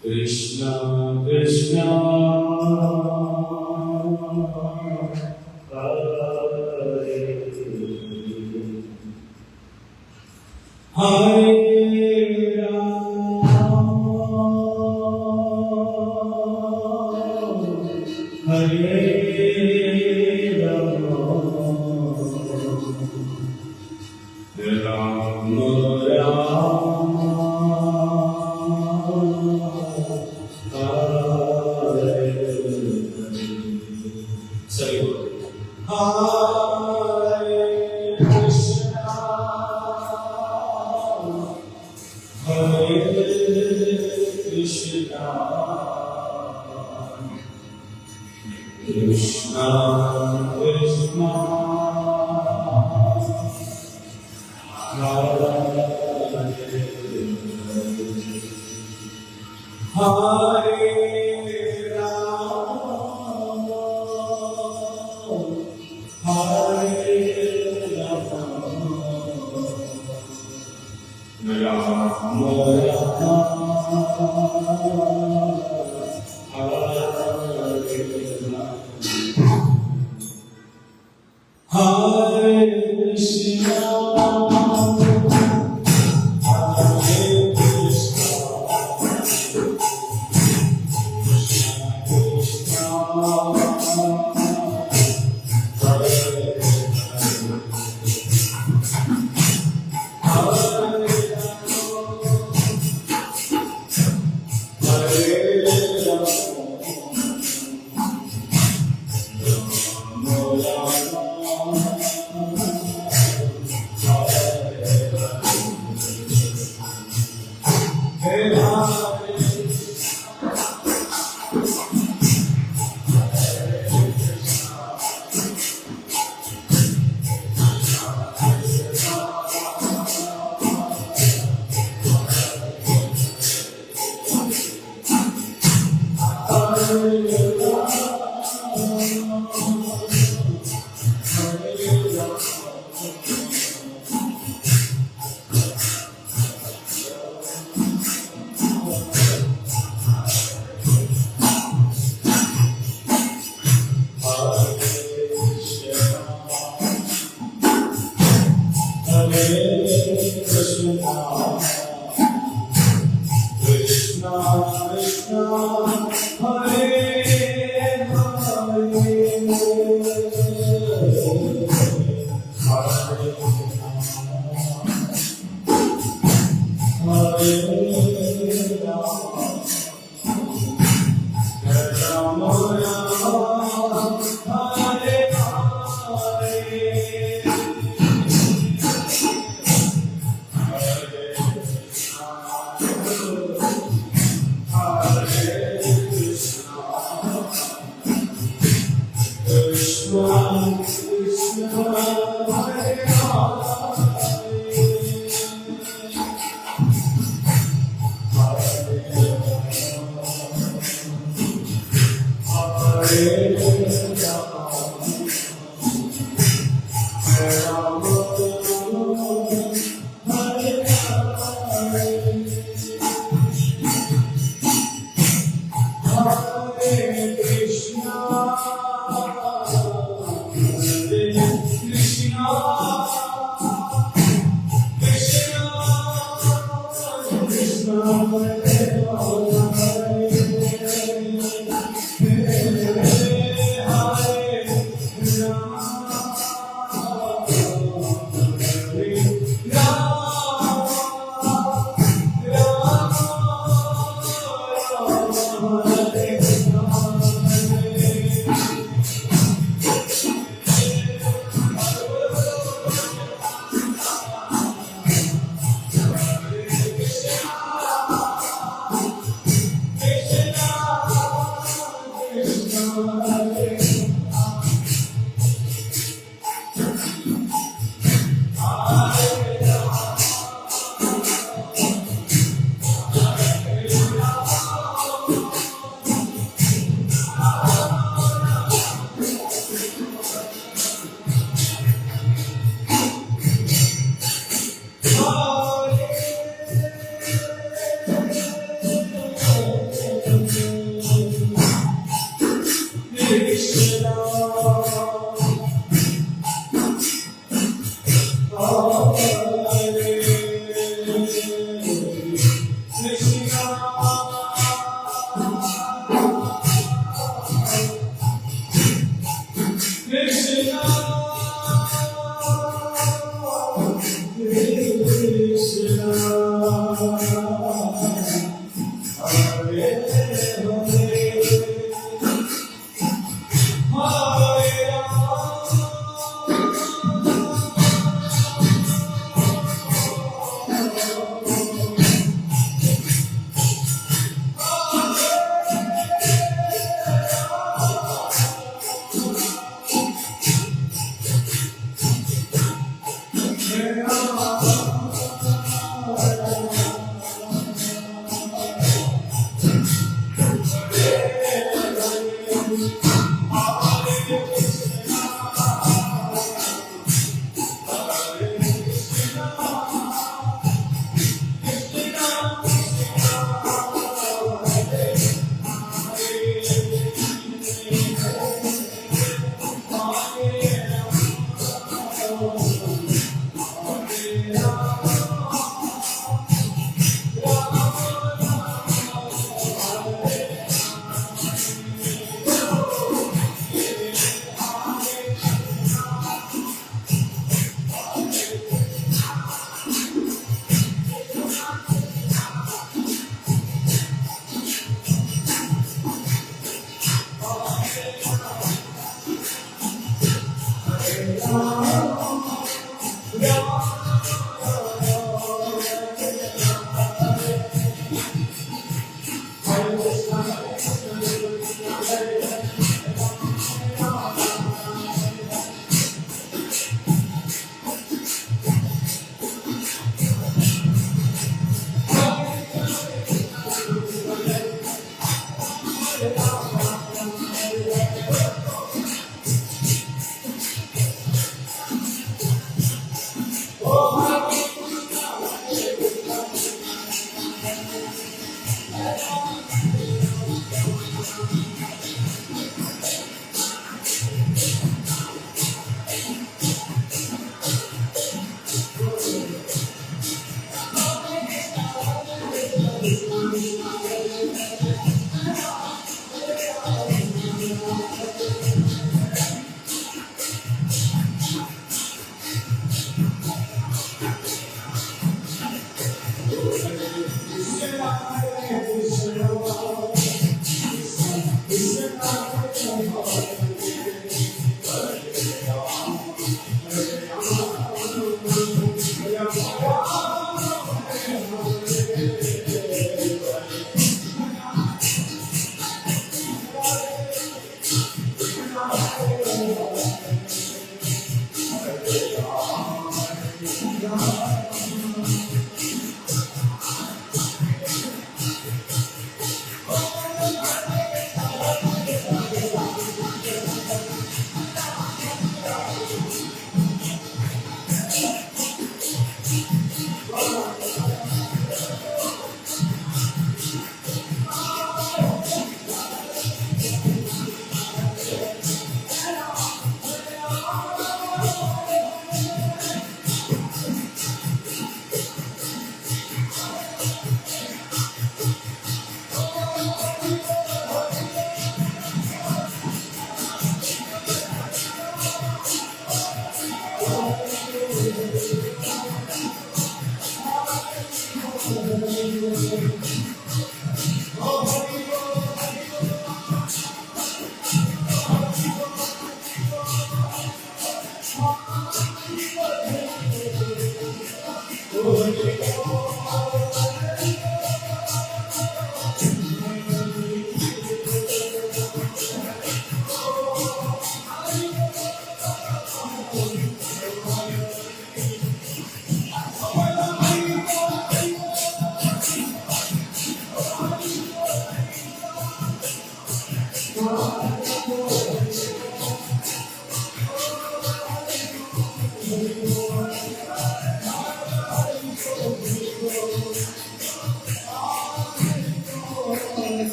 Krishna Krishna Hare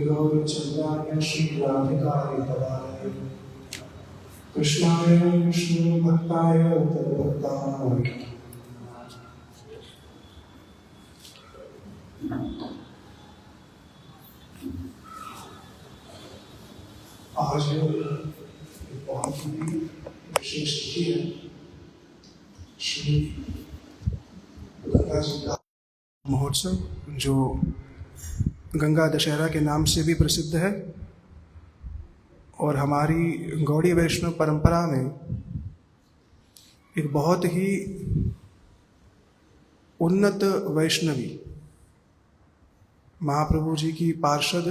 गौरचंद्राय Shri राधिकाय तदालय कृष्णाय विष्णु भक्ताय तद्भक्ताय। आज बहुत ही विशेष तिथि है, श्री गंगा जी का महोत्सव, जो गंगा दशहरा के नाम से भी प्रसिद्ध है। और हमारी गौड़ी वैष्णव परंपरा में एक बहुत ही उन्नत वैष्णवी महाप्रभु जी की पार्षद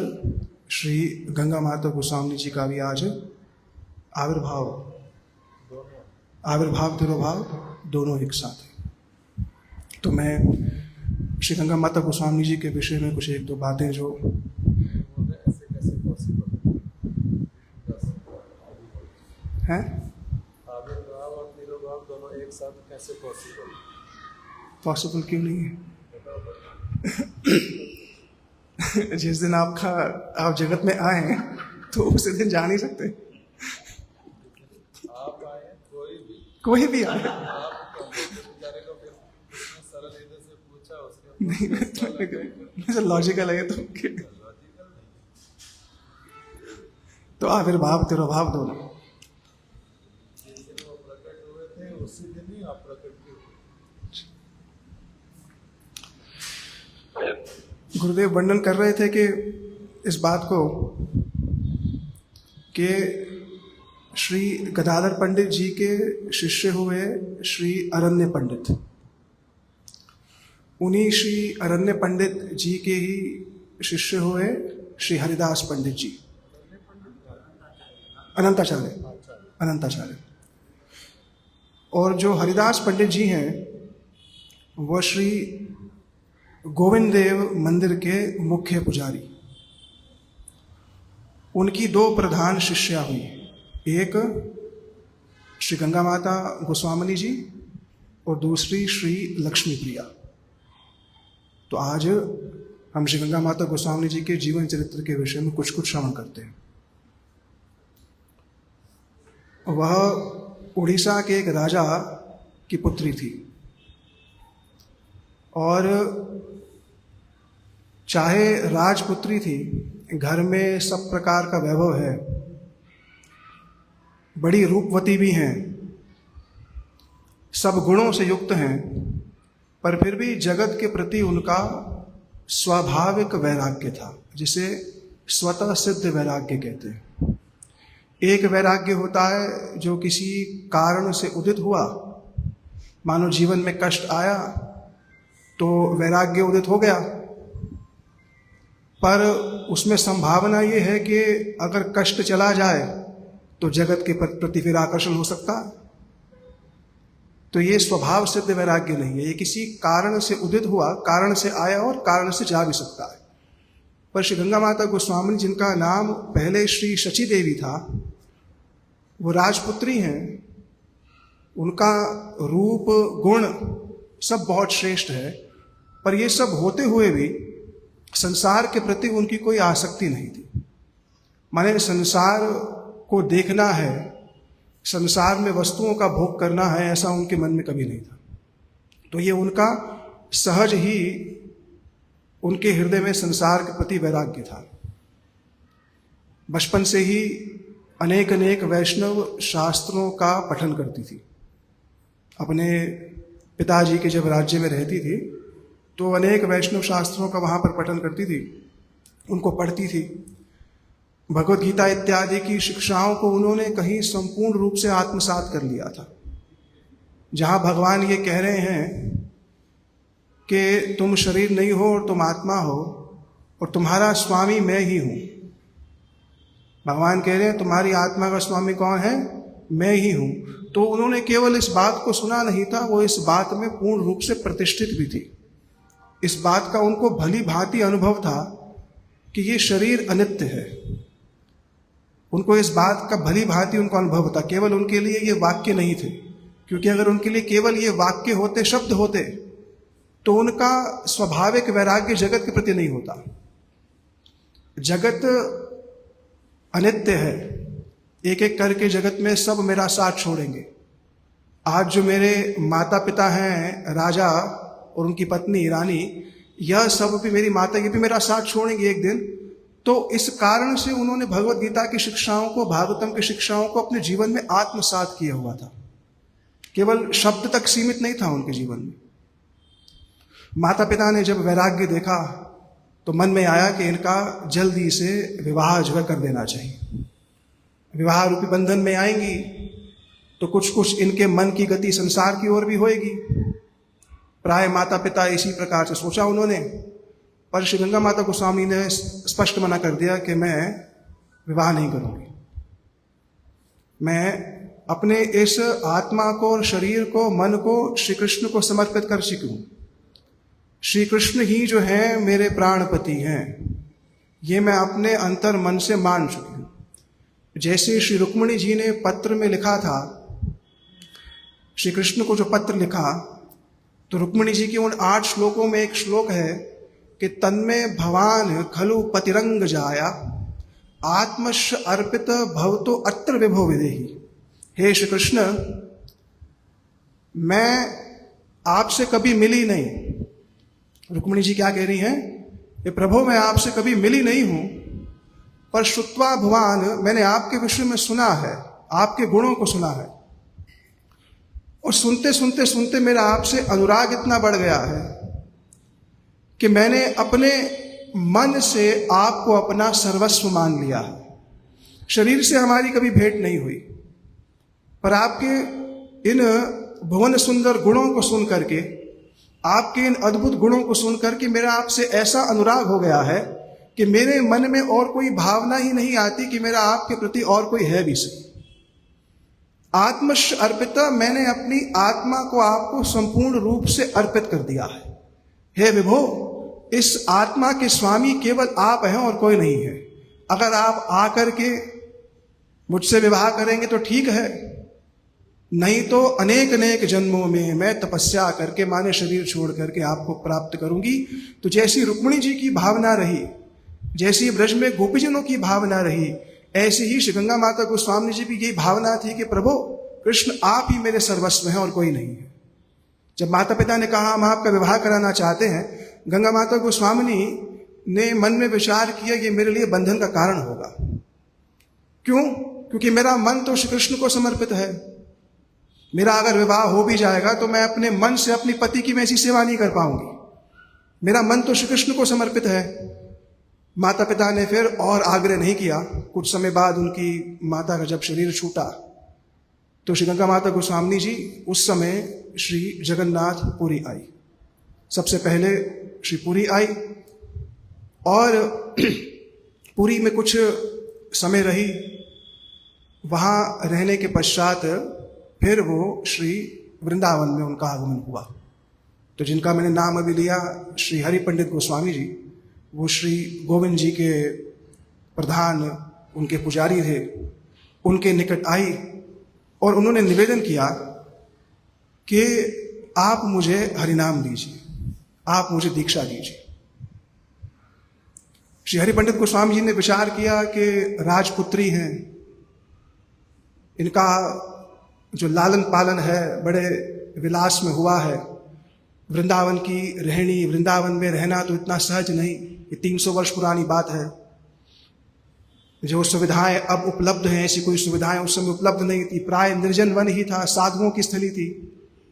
श्री गंगा माता गोस्वामी जी का भी आज आविर्भाव तिरुभाव दोनों एक साथ है। तो मैं श्री गंगा माता गोस्वामी जी के विषय में कुछ एक दो बातें जो हैं, आविर्भाव और तिरुभाव दोनों एक साथ कैसे पॉसिबल क्यों नहीं है? जिस दिन आप जगत में आए हैं तो उसी दिन जा नहीं सकते। आप आए कोई भी आए, सरल इधर से पूछा उसके नहीं लॉजिकल है तो आविर्भाव तिरुभाव दोनों प्रकट हुए थे उसी दिन ही आप प्रकट हुए। गुरुदेव वर्णन कर रहे थे कि इस बात को कि श्री गदाधर पंडित जी के शिष्य हुए श्री अरण्य पंडित, उन्हीं श्री अरण्य पंडित जी के ही शिष्य हुए श्री हरिदास पंडित जी, अनंताचार्य। और जो हरिदास पंडित जी हैं वह श्री गोविंद देव मंदिर के मुख्य पुजारी। उनकी दो प्रधान शिष्या हुई, एक श्री गंगा माता गोस्वामी जी और दूसरी श्री लक्ष्मी प्रिया। तो आज हम श्री गंगा माता गोस्वामी जी के जीवन चरित्र के विषय में कुछ श्रवण करते हैं। वह उड़ीसा के एक राजा की पुत्री थी और चाहे राजपुत्री थी, घर में सब प्रकार का वैभव है, बड़ी रूपवती भी हैं, सब गुणों से युक्त हैं, पर फिर भी जगत के प्रति उनका स्वाभाविक वैराग्य था, जिसे स्वतः सिद्ध वैराग्य कहते हैं। एक वैराग्य होता है जो किसी कारण से उदित हुआ, मानो जीवन में कष्ट आया तो वैराग्य उदित हो गया, पर उसमें संभावना ये है कि अगर कष्ट चला जाए तो जगत के प्रति फिर आकर्षण हो सकता है। तो ये स्वभाव सिद्ध वैराग्य नहीं है, ये किसी कारण से उदित हुआ, कारण से आया और कारण से जा भी सकता है। पर श्री गंगा माता गोस्वामी जिनका नाम पहले श्री शची देवी था, वो राजपुत्री हैं, उनका रूप गुण सब बहुत श्रेष्ठ है, पर ये सब होते हुए भी संसार के प्रति उनकी कोई आसक्ति नहीं थी। माने संसार को देखना है, संसार में वस्तुओं का भोग करना है, ऐसा उनके मन में कभी नहीं था। तो ये उनका सहज ही उनके हृदय में संसार के प्रति वैराग्य था। बचपन से ही अनेक अनेक वैष्णव शास्त्रों का पठन करती थी। अपने पिताजी के जब राज्य में रहती थी तो अनेक वैष्णव शास्त्रों का वहाँ पर पठन करती थी, उनको पढ़ती थी। भगवत गीता इत्यादि की शिक्षाओं को उन्होंने कहीं संपूर्ण रूप से आत्मसात कर लिया था। जहाँ भगवान ये कह रहे हैं कि तुम शरीर नहीं हो और तुम आत्मा हो और तुम्हारा स्वामी मैं ही हूँ। भगवान कह रहे हैं तुम्हारी आत्मा का स्वामी कौन है? मैं ही हूँ। तो उन्होंने केवल इस बात को सुना नहीं था, वो इस बात में पूर्ण रूप से प्रतिष्ठित भी थी। इस बात का उनको भली भांति अनुभव था कि ये शरीर अनित्य है। उनको इस बात का भली भांति उनको अनुभव था। केवल उनके लिए ये वाक्य नहीं थे, क्योंकि अगर उनके लिए केवल ये वाक्य होते, शब्द होते, तो उनका स्वाभाविक वैराग्य जगत के प्रति नहीं होता। जगत अनित्य है, एक एक करके जगत में सब मेरा साथ छोड़ेंगे। आज जो मेरे माता पिता हैं, राजा और उनकी पत्नी रानी, यह सब भी, मेरी माता, ये भी मेरा साथ छोड़ेंगे एक दिन। तो इस कारण से उन्होंने भगवत गीता की शिक्षाओं को, भागवतम की शिक्षाओं को अपने जीवन में आत्मसात किया हुआ था। केवल शब्द तक सीमित नहीं था उनके जीवन में। माता पिता ने जब वैराग्य देखा तो मन में आया कि इनका जल्दी से विवाह जो है कर देना चाहिए। विवाह रूपी बंधन में आएंगी तो कुछ कुछ इनके मन की गति संसार की ओर भी होएगी। प्राय माता पिता इसी प्रकार से सोचा उन्होंने, पर श्री गंगा माता गोस्वामी ने स्पष्ट मना कर दिया कि मैं विवाह नहीं करूंगी। मैं अपने इस आत्मा को और शरीर को, मन को श्री कृष्ण को समर्पित कर चुकी हूं। श्री कृष्ण ही जो है मेरे प्राणपति हैं, ये मैं अपने अंतर मन से मान चुकी हूं। जैसे श्री रुक्मिणी जी ने पत्र में लिखा था, श्री कृष्ण को जो पत्र लिखा, तो रुक्मिणी जी के उन 8 श्लोकों में एक श्लोक है कि तन्मे भवान खलु पतिरंग जाया आत्मश अर्पित भवतो अत्र विभो विदेहि। हे श्री कृष्ण, मैं आपसे कभी मिली नहीं। रुक्मिणी जी क्या कह रही हैं कि प्रभु मैं आपसे कभी मिली नहीं हूं, पर श्रुत्वा भुवान, मैंने आपके विषय में सुना है, आपके गुणों को सुना है, और सुनते सुनते सुनते मेरा आपसे अनुराग इतना बढ़ गया है कि मैंने अपने मन से आपको अपना सर्वस्व मान लिया है। शरीर से हमारी कभी भेंट नहीं हुई, पर आपके इन भुवन सुंदर गुणों को सुन करके, आपके इन अद्भुत गुणों को सुन करके मेरा आपसे ऐसा अनुराग हो गया है कि मेरे मन में और कोई भावना ही नहीं आती कि मेरा आपके प्रति और कोई है भी सही। आत्मश अर्पिता, मैंने अपनी आत्मा को आपको संपूर्ण रूप से अर्पित कर दिया है। हे विभो, इस आत्मा के स्वामी केवल आप हैं और कोई नहीं है। अगर आप आकर के मुझसे विवाह करेंगे तो ठीक है, नहीं तो अनेक अनेक जन्मों में मैं तपस्या करके, माने शरीर छोड़ करके आपको प्राप्त करूंगी। तो जैसी रुक्मिणी जी की भावना रही, जैसी ब्रज में गोपीजनों की भावना रही, ऐसे ही श्री गंगा माता गोस्वामी जी भी यही भावना थी कि प्रभु कृष्ण आप ही मेरे सर्वस्व हैं और कोई नहीं है। जब माता पिता ने कहा हम आपका विवाह कराना चाहते हैं, गंगा माता गोस्वामी ने मन में विचार किया ये मेरे लिए बंधन का कारण होगा। क्यों? क्योंकि मेरा मन तो श्री कृष्ण को समर्पित है। मेरा अगर विवाह हो भी जाएगा तो मैं अपने मन से अपनी पति की वैसी सेवा नहीं कर पाऊंगी। मेरा मन तो श्री कृष्ण को समर्पित है। माता पिता ने फिर और आग्रह नहीं किया। कुछ समय बाद उनकी माता का जब शरीर छूटा तो श्री गंगा माता गोस्वामी जी उस समय श्री जगन्नाथ पुरी आई। सबसे पहले श्री पुरी आई और पुरी में कुछ समय रही। वहाँ रहने के पश्चात फिर वो श्री वृंदावन में उनका आगमन हुआ। तो जिनका मैंने नाम अभी लिया, श्री हरि पंडित गोस्वामी जी, वो श्री गोविंद जी के प्रधान, उनके पुजारी थे। उनके निकट आई और उन्होंने निवेदन किया कि आप मुझे हरिनाम दीजिए, आप मुझे दीक्षा दीजिए। श्री हरि पंडित गोस्वामी जी ने विचार किया कि राजपुत्री हैं, इनका जो लालन पालन है बड़े विलास में हुआ है। वृंदावन की रहनी, वृंदावन में रहना तो इतना सहज नहीं। ये 300 वर्ष पुरानी बात है। जो सुविधाएं अब उपलब्ध हैं, ऐसी कोई सुविधाएं उस समय उपलब्ध नहीं थी। प्राय निर्जन वन ही था, साधुओं की स्थली थी।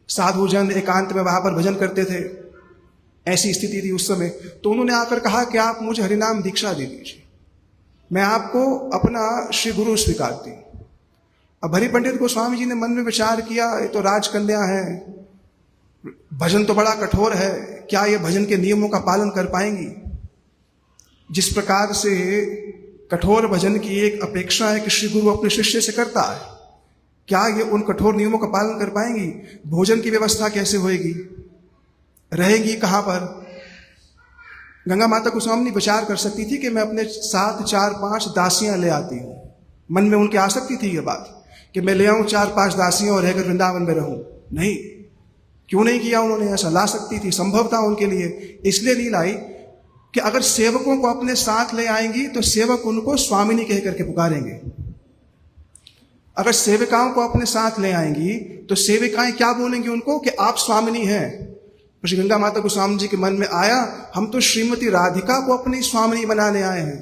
साधु जन एकांत में वहां पर भजन करते थे, ऐसी स्थिति थी उस समय। तो उन्होंने आकर कहा कि आप मुझे हरिनाम दीक्षा दे दीजिए, मैं आपको अपना श्री गुरु स्वीकारती हूं। अब हरि पंडित गोस्वामी जी ने मन में विचार किया, ये तो राजकन्या है, भजन तो बड़ा कठोर है, क्या ये भजन के नियमों का पालन कर पाएंगी? जिस प्रकार से कठोर भजन की एक अपेक्षा है कि श्री गुरु अपने शिष्य से करता है, क्या ये उन कठोर नियमों का पालन कर पाएंगी? भोजन की व्यवस्था कैसे होएगी? रहेंगी कहाँ पर? गंगा माता गोस्वामी विचार कर सकती थी कि मैं अपने साथ 4-5 दासियां ले आती हूँ। मन में उनके आ सकती थी ये बात कि मैं ले आऊँ 4-5 दासियां और रहकर वृंदावन में रहूं। नहीं, क्यों नहीं किया उन्होंने? ऐसा ला सकती थी, संभव था उनके लिए। इसलिए नहीं लाई कि अगर सेवकों को अपने साथ ले आएंगी तो सेवक उनको स्वामिनी कह करके पुकारेंगे। अगर सेविकाओं को अपने साथ ले आएंगी तो सेविकाएं क्या बोलेंगी उनको कि आप स्वामिनी हैं। श्री गंगा माता गोस्वामी जी के मन में आया, हम तो श्रीमती राधिका को अपनी स्वामिनी बनाने आए हैं।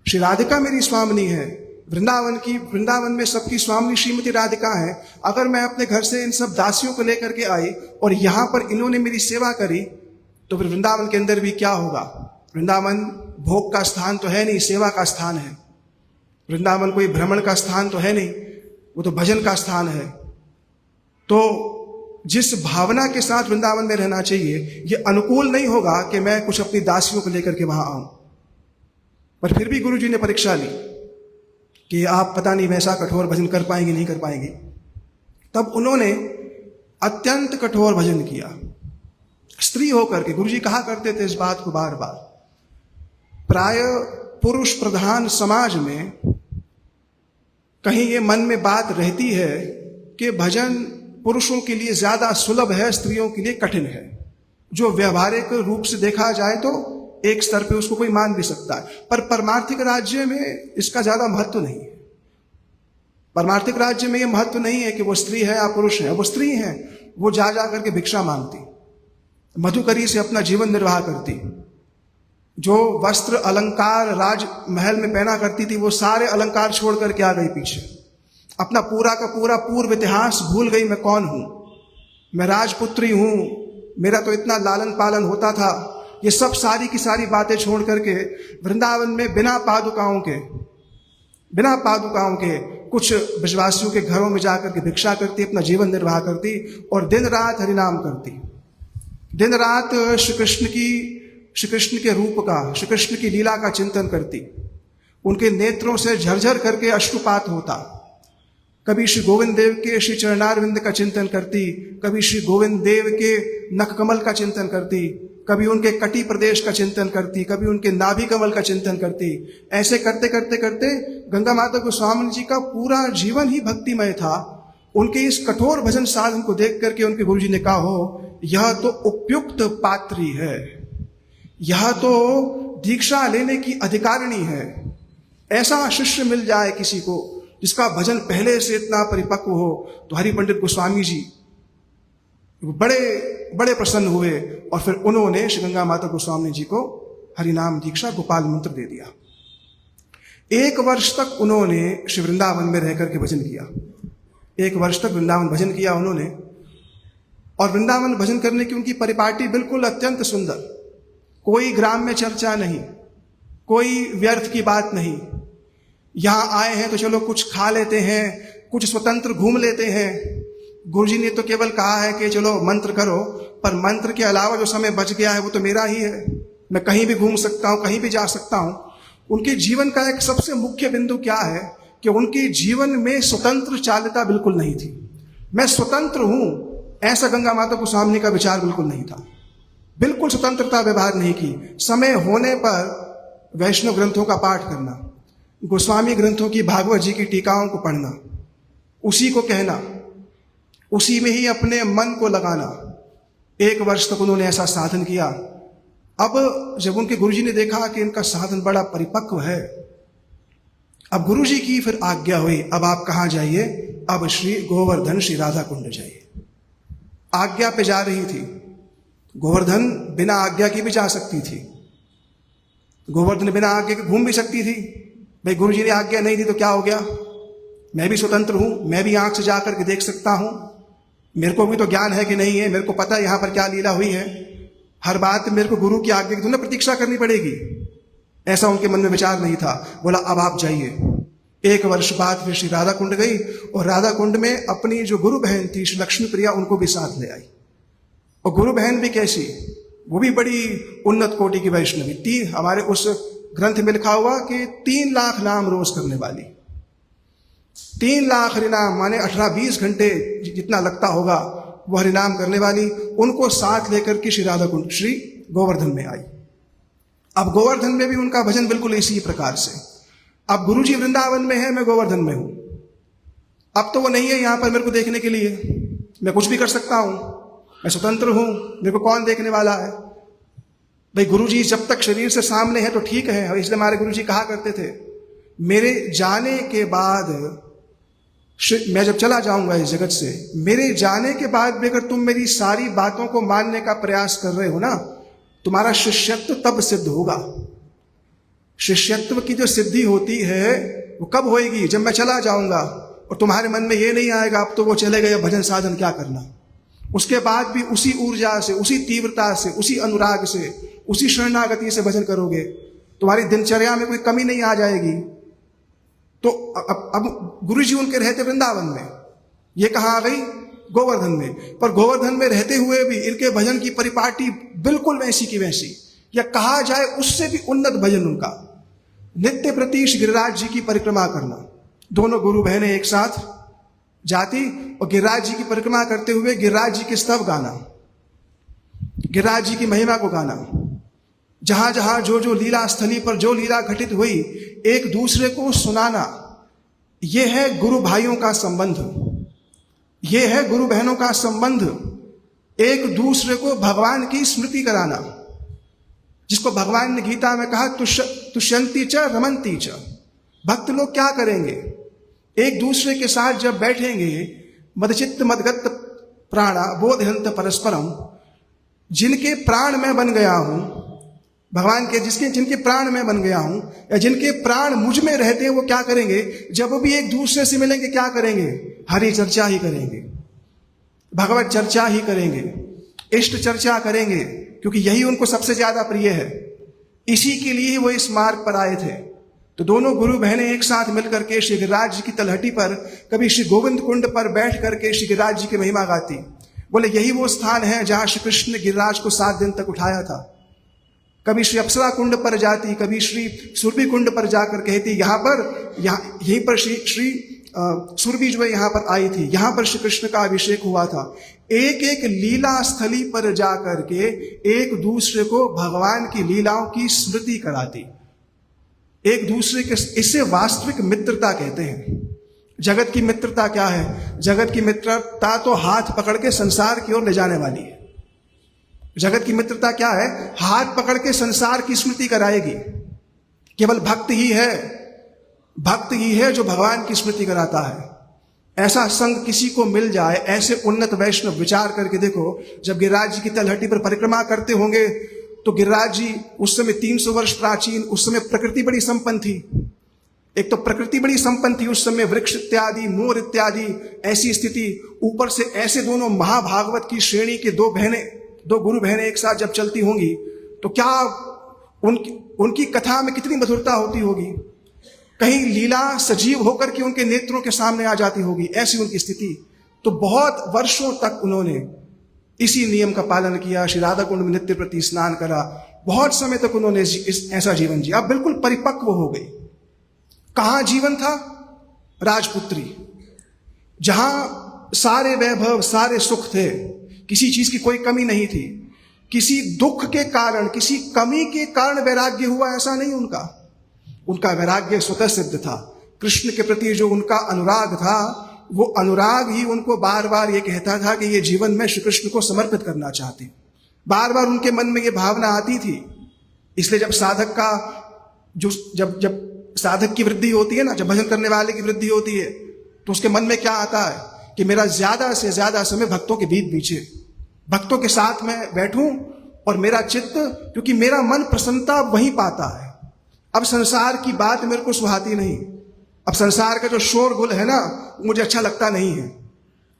श्री राधिका मेरी स्वामिनी है। वृंदावन में सबकी स्वामिनी श्रीमती राधिका है। अगर मैं अपने घर से इन सब दासियों को लेकर के आई और यहाँ पर इन्होंने मेरी सेवा करी तो फिर वृंदावन के अंदर भी क्या होगा? वृंदावन भोग का स्थान तो है नहीं, सेवा का स्थान है। वृंदावन कोई भ्रमण का स्थान तो है नहीं, वो तो भजन का स्थान है। तो जिस भावना के साथ वृंदावन में रहना चाहिए, ये अनुकूल नहीं होगा कि मैं कुछ अपनी दासियों को लेकर के वहां आऊं। पर फिर भी गुरु जी ने परीक्षा ली कि आप पता नहीं वैसा कठोर भजन कर पाएंगे नहीं कर पाएंगे। तब उन्होंने अत्यंत कठोर भजन किया। स्त्री होकर के गुरु जी कहा करते थे इस बात को बार बार। प्राय पुरुष प्रधान समाज में कहीं ये मन में बात रहती है कि भजन पुरुषों के लिए ज्यादा सुलभ है, स्त्रियों के लिए कठिन है। जो व्यवहारिक रूप से देखा जाए तो एक स्तर पे उसको कोई मान भी सकता है, पर परमार्थिक राज्य में इसका ज्यादा महत्व नहीं है। परमार्थिक राज्य में यह महत्व नहीं है कि वो स्त्री है या पुरुष है। वो स्त्री है, वो जा करके भिक्षा मांगती, मधुकरी से अपना जीवन निर्वाह करती। जो वस्त्र अलंकार राज महल में पहना करती थी, वो सारे अलंकार छोड़ करके आ गई पीछे। अपना पूरा का पूरा पूर्व इतिहास भूल गई, मैं कौन हूं, मैं राजपुत्री हूं, मेरा तो इतना लालन पालन होता था। ये सब सारी की सारी बातें छोड़ करके वृंदावन में बिना पादुकाओं के कुछ विश्वासियों के घरों में जाकर के भिक्षा करती, अपना जीवन निर्वाह करती और दिन रात हरिनाम करती। दिन रात श्री कृष्ण के रूप का, श्री कृष्ण की लीला का चिंतन करती। उनके नेत्रों से झरझर करके अश्रुपात होता। कभी श्री गोविंद देव के श्री चरणारविंद का चिंतन करती, कभी श्री गोविंद देव के नखकमल का चिंतन करती, कभी उनके कटी प्रदेश का चिंतन करती, कभी उनके नाभि कमल का चिंतन करती। ऐसे करते करते करते गंगा माता गोस्वामी जी का पूरा जीवन ही भक्तिमय था। उनके इस कठोर भजन साधन को देख करके उनके गुरु जी ने कहा, हो यह तो उपयुक्त पात्री है, यह तो दीक्षा लेने की अधिकारिणी है। ऐसा शिष्य मिल जाए किसी को जिसका भजन पहले से इतना परिपक्व हो। तो हरि पंडित गोस्वामी जी बड़े बड़े प्रसन्न हुए और फिर उन्होंने श्री गंगा माता गोस्वामी जी को हरिनाम दीक्षा गोपाल मंत्र दे दिया। 1 वर्ष तक उन्होंने श्री वृंदावन में रह करके भजन किया। 1 वर्ष तक वृंदावन भजन किया उन्होंने। और वृंदावन भजन करने की उनकी परिपाटी बिल्कुल अत्यंत सुंदर। कोई ग्राम में चर्चा नहीं, कोई व्यर्थ की बात नहीं। यहां आए हैं तो चलो कुछ खा लेते हैं, कुछ स्वतंत्र घूम लेते हैं। गुरुजी ने तो केवल कहा है कि चलो मंत्र करो, पर मंत्र के अलावा जो समय बच गया है वो तो मेरा ही है। मैं कहीं भी घूम सकता हूं, कहीं भी जा सकता हूं। उनके जीवन का एक सबसे मुख्य बिंदु क्या है कि उनके जीवन में स्वतंत्र चालिता बिल्कुल नहीं थी। मैं स्वतंत्र हूं, ऐसा गंगा माता गोस्वामी का विचार बिल्कुल नहीं था। बिल्कुल स्वतंत्रता व्यवहार नहीं की। समय होने पर वैष्णव ग्रंथों का पाठ करना, गोस्वामी ग्रंथों की भागवत जी की टीकाओं को पढ़ना, उसी को कहना, उसी में ही अपने मन को लगाना। 1 वर्ष तक उन्होंने ऐसा साधन किया। अब जब उनके गुरुजी ने देखा कि इनका साधन बड़ा परिपक्व है, अब गुरुजी की फिर आज्ञा हुई, अब आप कहाँ जाइए? अब श्री गोवर्धन श्री राधा कुंड जाइए। आज्ञा पे जा रही थी। गोवर्धन बिना आज्ञा की भी जा सकती थी। गोवर्धन बिना आज्ञा के घूम भी सकती थी। भाई गुरुजी ने आज्ञा नहीं दी तो क्या हो गया? मैं भी स्वतंत्र हूं, मैं भी आंख से जा करके देख सकता हूं। मेरे को भी तो ज्ञान है कि नहीं है, मेरे को पता है यहां पर क्या लीला हुई है। हर बात मेरे को गुरु की आज्ञा की तो ना प्रतीक्षा करनी पड़ेगी। ऐसा उनके मन में विचार नहीं था। बोला अब आप जाइए। 1 वर्ष बाद फिर श्री राधा कुंड गई और राधा कुंड में अपनी जो गुरु बहन थी श्री लक्ष्मी प्रिया, उनको भी साथ ले आई। और गुरु बहन भी कैसी, वो भी बड़ी उन्नत कोटि की वैष्णवी थी। हमारे उस ग्रंथ में लिखा हुआ कि 3 लाख नाम रोज करने वाली। 3 लाख हरिनाम माने 18-20 घंटे जितना लगता होगा वो हरिनाम करने वाली, उनको साथ लेकर के श्री राधा कुंड श्री गोवर्धन में आई। अब गोवर्धन में भी उनका भजन बिल्कुल इसी प्रकार से। अब गुरुजी वृंदावन में है, मैं गोवर्धन में हूं। अब तो वो नहीं है यहां पर मेरे को देखने के लिए, मैं कुछ भी कर सकता हूं, मैं स्वतंत्र हूं, मेरे को कौन देखने वाला है। भाई गुरुजी जब तक शरीर से सामने है तो ठीक है, इसलिए हमारे गुरुजी कहा करते थे मेरे जाने के बाद, मैं जब चला जाऊंगा इस जगत से, मेरे जाने के बाद भी अगर तुम मेरी सारी बातों को मानने का प्रयास कर रहे हो ना, तुम्हारा शिष्यत्व तब सिद्ध होगा। शिष्यत्व की जो सिद्धि होती है वो कब होएगी? जब मैं चला जाऊंगा और तुम्हारे मन में ये नहीं आएगा अब तो वो चले गए, भजन साधन क्या करना। उसके बाद भी उसी ऊर्जा से, उसी तीव्रता से, उसी अनुराग से, उसी शरणागति से भजन करोगे, तुम्हारी दिनचर्या में कोई कमी नहीं आ जाएगी। तो अब गुरुजी उनके रहते वृंदावन में, ये कहाँ आ गई? गोवर्धन में। पर गोवर्धन में रहते हुए भी इनके भजन की परिपाटी बिल्कुल वैसी की वैसी, या कहा जाए उससे भी उन्नत भजन उनका। नित्य प्रतीश गिरिराज जी की परिक्रमा करना, दोनों गुरु बहनें एक साथ जाती और गिरिराज जी की परिक्रमा करते हुए गिरिराज जी के स्तव गाना, गिरिराज जी की महिमा को गाना, जहां जहां जो जो लीला स्थली पर जो लीला घटित हुई एक दूसरे को सुनाना। यह है गुरु भाइयों का संबंध, यह है गुरु बहनों का संबंध। एक दूसरे को भगवान की स्मृति कराना, जिसको भगवान ने गीता में कहा तुष्यंती च रमंती च। भक्त लोग क्या करेंगे? एक दूसरे के साथ जब बैठेंगे, मदचित्त मदगत प्राणा बोधयंत परस्परम, जिनके प्राण में बन गया हूं, भगवान के जिनके प्राण में बन गया हूं, या जिनके प्राण मुझ में रहते हैं, वो क्या करेंगे? जब वो भी एक दूसरे से मिलेंगे क्या करेंगे? हरि चर्चा ही करेंगे, भगवत चर्चा ही करेंगे, इष्ट चर्चा करेंगे, क्योंकि यही उनको सबसे ज्यादा प्रिय है। इसी के लिए वो इस मार्ग पर आए थे। तो दोनों गुरु बहनें एक साथ मिलकर के श्री गिरिराज जी की तलहटी पर, कभी श्री गोविंद कुंड पर बैठ करके श्री गिरिराज जी की महिमा गाती। बोले यही वो स्थान है जहां श्री कृष्ण ने गिरिराज को 7 दिन तक उठाया था। कभी श्री अप्सरा कुंड पर जाती, कभी श्री सुरभि कुंड पर जाकर कहती यहीं पर श्री सुरभि जो है यहाँ पर आई थी, यहाँ पर श्री कृष्ण का अभिषेक हुआ था। एक एक लीला स्थली पर जाकर के एक दूसरे को भगवान की लीलाओं की स्मृति कराती, एक दूसरे के, इसे वास्तविक मित्रता कहते हैं। जगत की मित्रता क्या है? जगत की मित्रता तो हाथ पकड़ के संसार की ओर ले जाने वाली है। जगत की मित्रता क्या है? हाथ पकड़ के संसार की स्मृति कराएगी। केवल भक्त ही है जो भगवान की स्मृति कराता है। ऐसा संग किसी को मिल जाए, ऐसे उन्नत वैष्णव, विचार करके देखो, जब गिरिराज जी की तलहटी पर परिक्रमा करते होंगे तो गिरिराज जी उस समय 300 वर्ष प्राचीन, उस समय प्रकृति बड़ी संपन्न थी। एक तो प्रकृति बड़ी संपन्न थी उस समय, वृक्ष इत्यादि, मोर इत्यादि, ऐसी स्थिति। ऊपर से ऐसे दोनों महाभागवत की श्रेणी के दो गुरु बहनें एक साथ जब चलती होंगी तो क्या उनकी कथा में कितनी मधुरता होती होगी। कहीं लीला सजीव होकर के उनके नेत्रों के सामने आ जाती होगी, ऐसी उनकी स्थिति। तो बहुत वर्षों तक उन्होंने इसी नियम का पालन किया, श्री राधा कुंड में नित्य प्रति स्नान करा, बहुत समय तक उन्होंने ऐसा जीवन जिया। अब बिल्कुल परिपक्व हो गई। कहां जीवन था? राजपुत्री, जहां सारे वैभव, सारे सुख थे, किसी चीज की कोई कमी नहीं थी। किसी दुख के कारण, किसी कमी के कारण वैराग्य हुआ ऐसा नहीं उनका वैराग्य स्वतः सिद्ध था। कृष्ण के प्रति जो उनका अनुराग था, वो अनुराग ही उनको बार बार ये कहता था कि ये जीवन में श्री कृष्ण को समर्पित करना चाहते। बार बार उनके मन में ये भावना आती थी। इसलिए जब साधक का जब साधक की वृद्धि होती है ना, जब भजन करने वाले की वृद्धि होती है, तो उसके मन में क्या आता है कि मेरा ज्यादा से ज्यादा समय भक्तों के बीच बीचे, भक्तों के साथ में बैठूं और मेरा चित्त, क्योंकि मेरा मन प्रसन्नता वहीं पाता है। अब संसार की बात मेरे को सुहाती नहीं। अब संसार का जो शोरगुल है ना, मुझे अच्छा लगता नहीं है।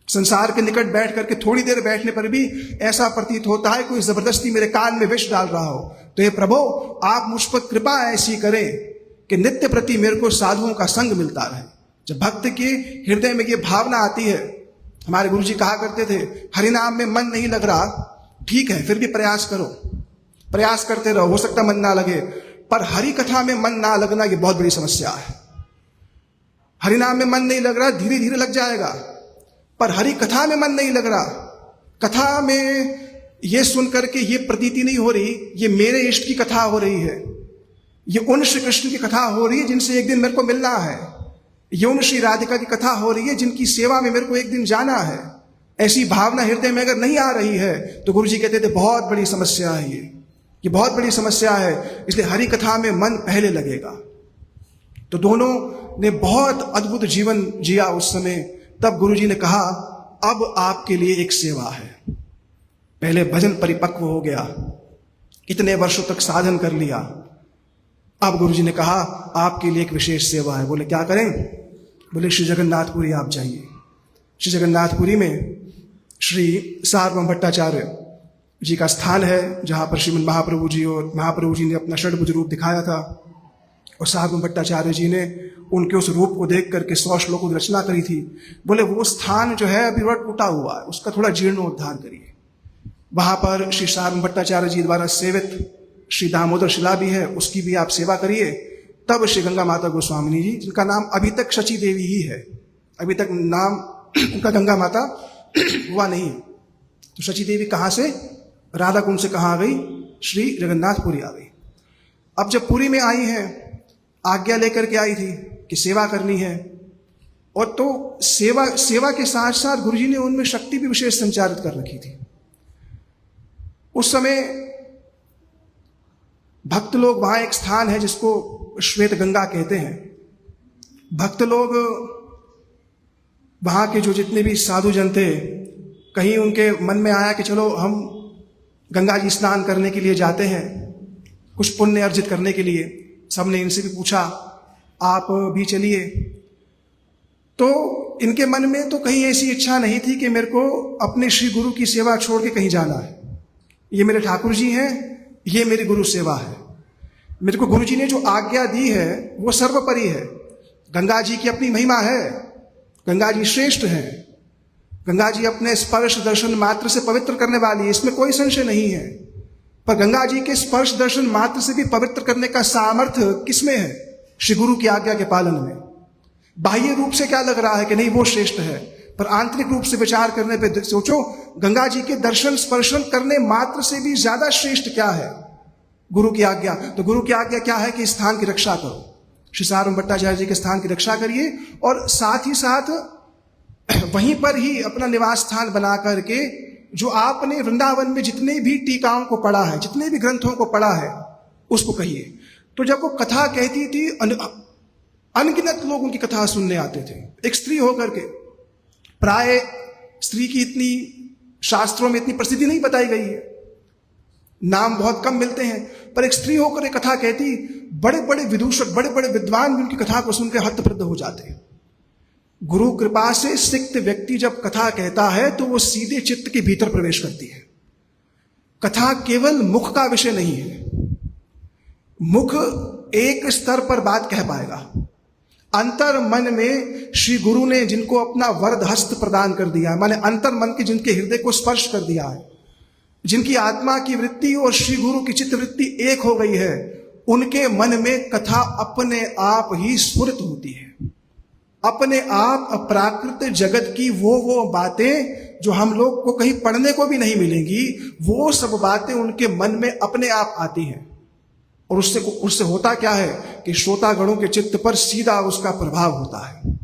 संसार के निकट बैठ करके थोड़ी देर बैठने पर भी ऐसा प्रतीत होता है कोई जबरदस्ती मेरे कान में विष डाल रहा हो। तो ये प्रभु, आप मुझ पर कृपा ऐसी करें कि नित्य प्रति मेरे को साधुओं का संग मिलता रहे। जब भक्त के हृदय में ये भावना आती है, हमारे गुरु जी कहा करते थे, हरिनाम में मन नहीं लग रहा, ठीक है, फिर भी प्रयास करो, प्रयास करते रहो, हो सकता मन ना लगे, पर हरि कथा में मन ना लगना ये बहुत बड़ी समस्या है। हरिनाम में मन नहीं लग रहा, धीरे धीरे लग जाएगा। पर हरि कथा में मन नहीं लग रहा, कथा में ये सुन करके ये प्रतीति नहीं हो रही ये मेरे इष्ट की कथा हो रही है, ये उन श्री कृष्ण की कथा हो रही है जिनसे एक दिन मेरे को मिलना है, ये उन श्री राधिका की कथा हो रही है जिनकी सेवा में मेरे को एक दिन जाना है। ऐसी भावना हृदय में अगर नहीं आ रही है तो गुरु जी कहते थे बहुत बड़ी समस्या है, ये बहुत बड़ी समस्या है, इसलिए हरि कथा में मन पहले लगेगा। तो दोनों ने बहुत अद्भुत जीवन जिया उस समय। तब गुरु जी ने कहा अब आपके लिए एक सेवा है। पहले भजन परिपक्व हो गया, इतने वर्षों तक साधन कर लिया, अब गुरु जी ने कहा आपके लिए एक विशेष सेवा है। बोले क्या करें? बोले श्री जगन्नाथपुरी आप जाइए। श्री जगन्नाथपुरी में श्री सार्वभौम भट्टाचार्य जी का स्थान है, जहाँ पर श्रीमद महाप्रभु जी और महाप्रभु जी ने अपना षड्भुज रूप दिखाया था, और सार्वभौम भट्टाचार्य जी ने उनके उस रूप को देख करके 100 श्लोकों की रचना करी थी। बोले वो स्थान जो है अभी बड़ा टूटा हुआ है, उसका थोड़ा जीर्णोद्धार करिए। वहाँ पर श्री सार्वभौम भट्टाचार्य जी द्वारा सेवित श्री दामोदर शिला भी है, उसकी भी आप सेवा करिए। तब श्री गंगा माता गोस्वामिनी जी, जिनका नाम अभी तक शची देवी ही है, अभी तक नाम उनका गंगा माता हुआ नहीं, तो शची देवी कहाँ से, राधा कुंड से कहाँ आ गई? श्री जगन्नाथपुरी आ गई। अब जब पुरी में आई हैं, आज्ञा लेकर के आई थी कि सेवा करनी है, और तो सेवा के साथ साथ गुरुजी ने उनमें शक्ति भी विशेष संचारित कर रखी थी। उस समय भक्त लोग, वहाँ एक स्थान है जिसको श्वेत गंगा कहते हैं, भक्त लोग वहाँ के जो जितने भी साधु जन थे, कहीं उनके मन में आया कि चलो हम गंगा जी स्नान करने के लिए जाते हैं, कुछ पुण्य अर्जित करने के लिए। सबने इनसे भी पूछा आप भी चलिए। तो इनके मन में तो कहीं ऐसी इच्छा नहीं थी कि मेरे को अपने श्री गुरु की सेवा छोड़ के कहीं जाना है, ये मेरे ठाकुर जी हैं, ये मेरी गुरु सेवा है, मेरे को गुरु जी ने जो आज्ञा दी है वो सर्वोपरि है। गंगा जी की अपनी महिमा है, गंगा जी श्रेष्ठ हैं, गंगा जी अपने स्पर्श दर्शन मात्र से पवित्र करने वाली है, इसमें कोई संशय नहीं है। पर गंगा जी के स्पर्श दर्शन मात्र से भी पवित्र करने का सामर्थ्य किसमें है? श्री गुरु की आज्ञा के पालन में। बाह्य रूप से क्या लग रहा है कि नहीं वो श्रेष्ठ है, पर आंतरिक रूप से विचार करने पे सोचो, गंगा जी के दर्शन स्पर्शन करने मात्र से भी ज्यादा श्रेष्ठ क्या है? गुरु की आज्ञा। तो गुरु की आज्ञा क्या है कि स्थान की रक्षा करो, श्री सार्वभौम भट्टाचार्य जी के स्थान की रक्षा करिए, और साथ ही साथ वहीं पर ही अपना निवास स्थान बना करके जो आपने वृंदावन में जितने भी टीकाओं को पढ़ा है, जितने भी ग्रंथों को पढ़ा है, उसको कहिए। तो जब वो कथा कहती थी, अनगिनत लोग उनकी कथा सुनने आते थे। एक स्त्री होकर के, प्राय स्त्री की इतनी शास्त्रों में इतनी प्रसिद्धि नहीं बताई गई है, नाम बहुत कम मिलते हैं, पर एक स्त्री होकर एक कथा कहती, बड़े बड़े विदूषक, बड़े बड़े विद्वान भी उनकी कथा को सुनकर हतप्रद हो जाते हैं। गुरु कृपा से सिक्त व्यक्ति जब कथा कहता है तो वो सीधे चित्त के भीतर प्रवेश करती है। कथा केवल मुख का विषय नहीं है, मुख एक स्तर पर बात कह पाएगा, अंतर मन में श्री गुरु ने जिनको अपना वरद हस्त प्रदान कर दिया है, माने अंतर मन के जिनके हृदय को स्पर्श कर दिया है, जिनकी आत्मा की वृत्ति और श्री गुरु की चित्त वृत्ति एक हो गई है, उनके मन में कथा अपने आप ही स्फुरित होती है। अपने आप अप्राकृत जगत की वो बातें जो हम लोग को कहीं पढ़ने को भी नहीं मिलेंगी, वो सब बातें उनके मन में अपने आप आती हैं। और उससे होता क्या है कि श्रोतागणों के चित्त पर सीधा उसका प्रभाव होता है,